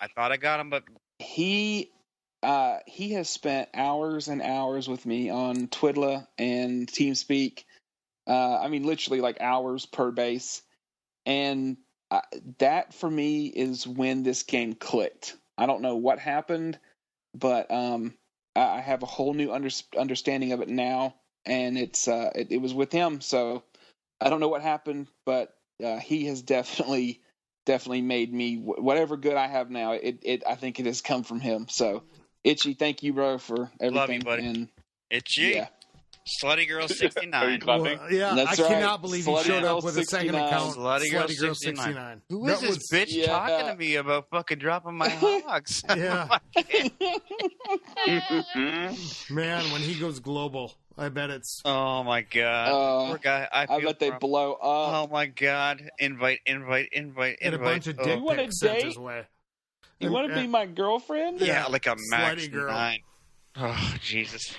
I thought I got him, but He has spent hours and hours with me on Twiddler and TeamSpeak. I mean, literally like hours per base. And that for me is when this game clicked. I don't know what happened, but I have a whole new understanding of it now, and it was with him. So I don't know what happened, but he has definitely made me whatever good I have now. I think it has come from him. So Itchy, thank you, bro, for everything. Love you, buddy. And Itchy. yeah. Slutty Girl 69. Are you clapping? Well, yeah, That's I right. cannot believe he Slutty showed Girl up with a second 69. account. Slutty Girl Girl 69. 69. Who is That this was- bitch yeah. talking to me about fucking dropping my hogs? Yeah. Man, when he goes global, I bet it's. Oh my god. Poor guy. I bet they blow up. Oh my god. Invite. And a bunch of Oh. dick You want a pics sent date? his way. You want to be my girlfriend? Yeah, like a max Slutty girl. 9. Oh, Jesus.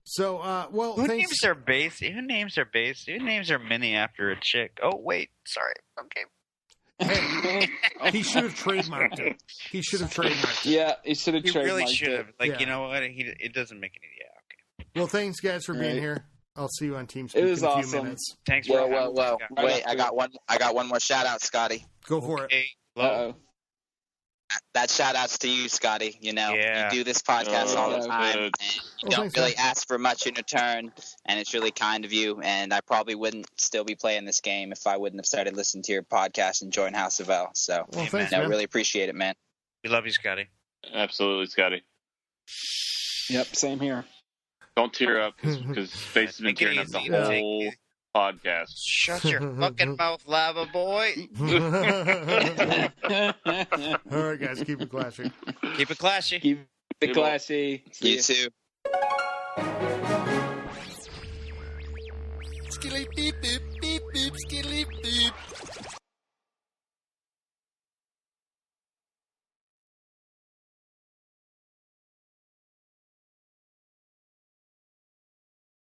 So, well, Who thanks. names their base? Who names their base? Who names their mini after a chick? Oh, wait. Sorry. Okay. He should have trademarked it. Yeah, he should have He trademarked really should it. have. Like, Yeah. you know what? It doesn't make any. Yeah, okay. Well, thanks, guys, for being Right. here. I'll see you on TeamSpeak It was in a few awesome. minutes. Thanks for Well, having well, me. well. Wait, I got one more shout out, Scotty. Go for it. Okay. Hello. Uh-oh. That shout outs to you, Scotty. You know, Yeah. you do this podcast all the Oh, time, good. and you Well, don't thanks, really man. ask for much in return, and it's really kind of you. And I probably wouldn't still be playing this game if I wouldn't have started listening to your podcast and joined House of L. So, Well, Hey, thanks, no, man. really appreciate it, man. We love you, Scotty. Absolutely, Scotty. Yep, same here. Don't tear up because Space has been Take it tearing up the easy. Yeah. whole podcast. Shut your fucking mouth, lava boy. All right, guys, keep it classy. Keep it classy. Keep it classy. See You ya. too. Skilly beep beep beep beep skilly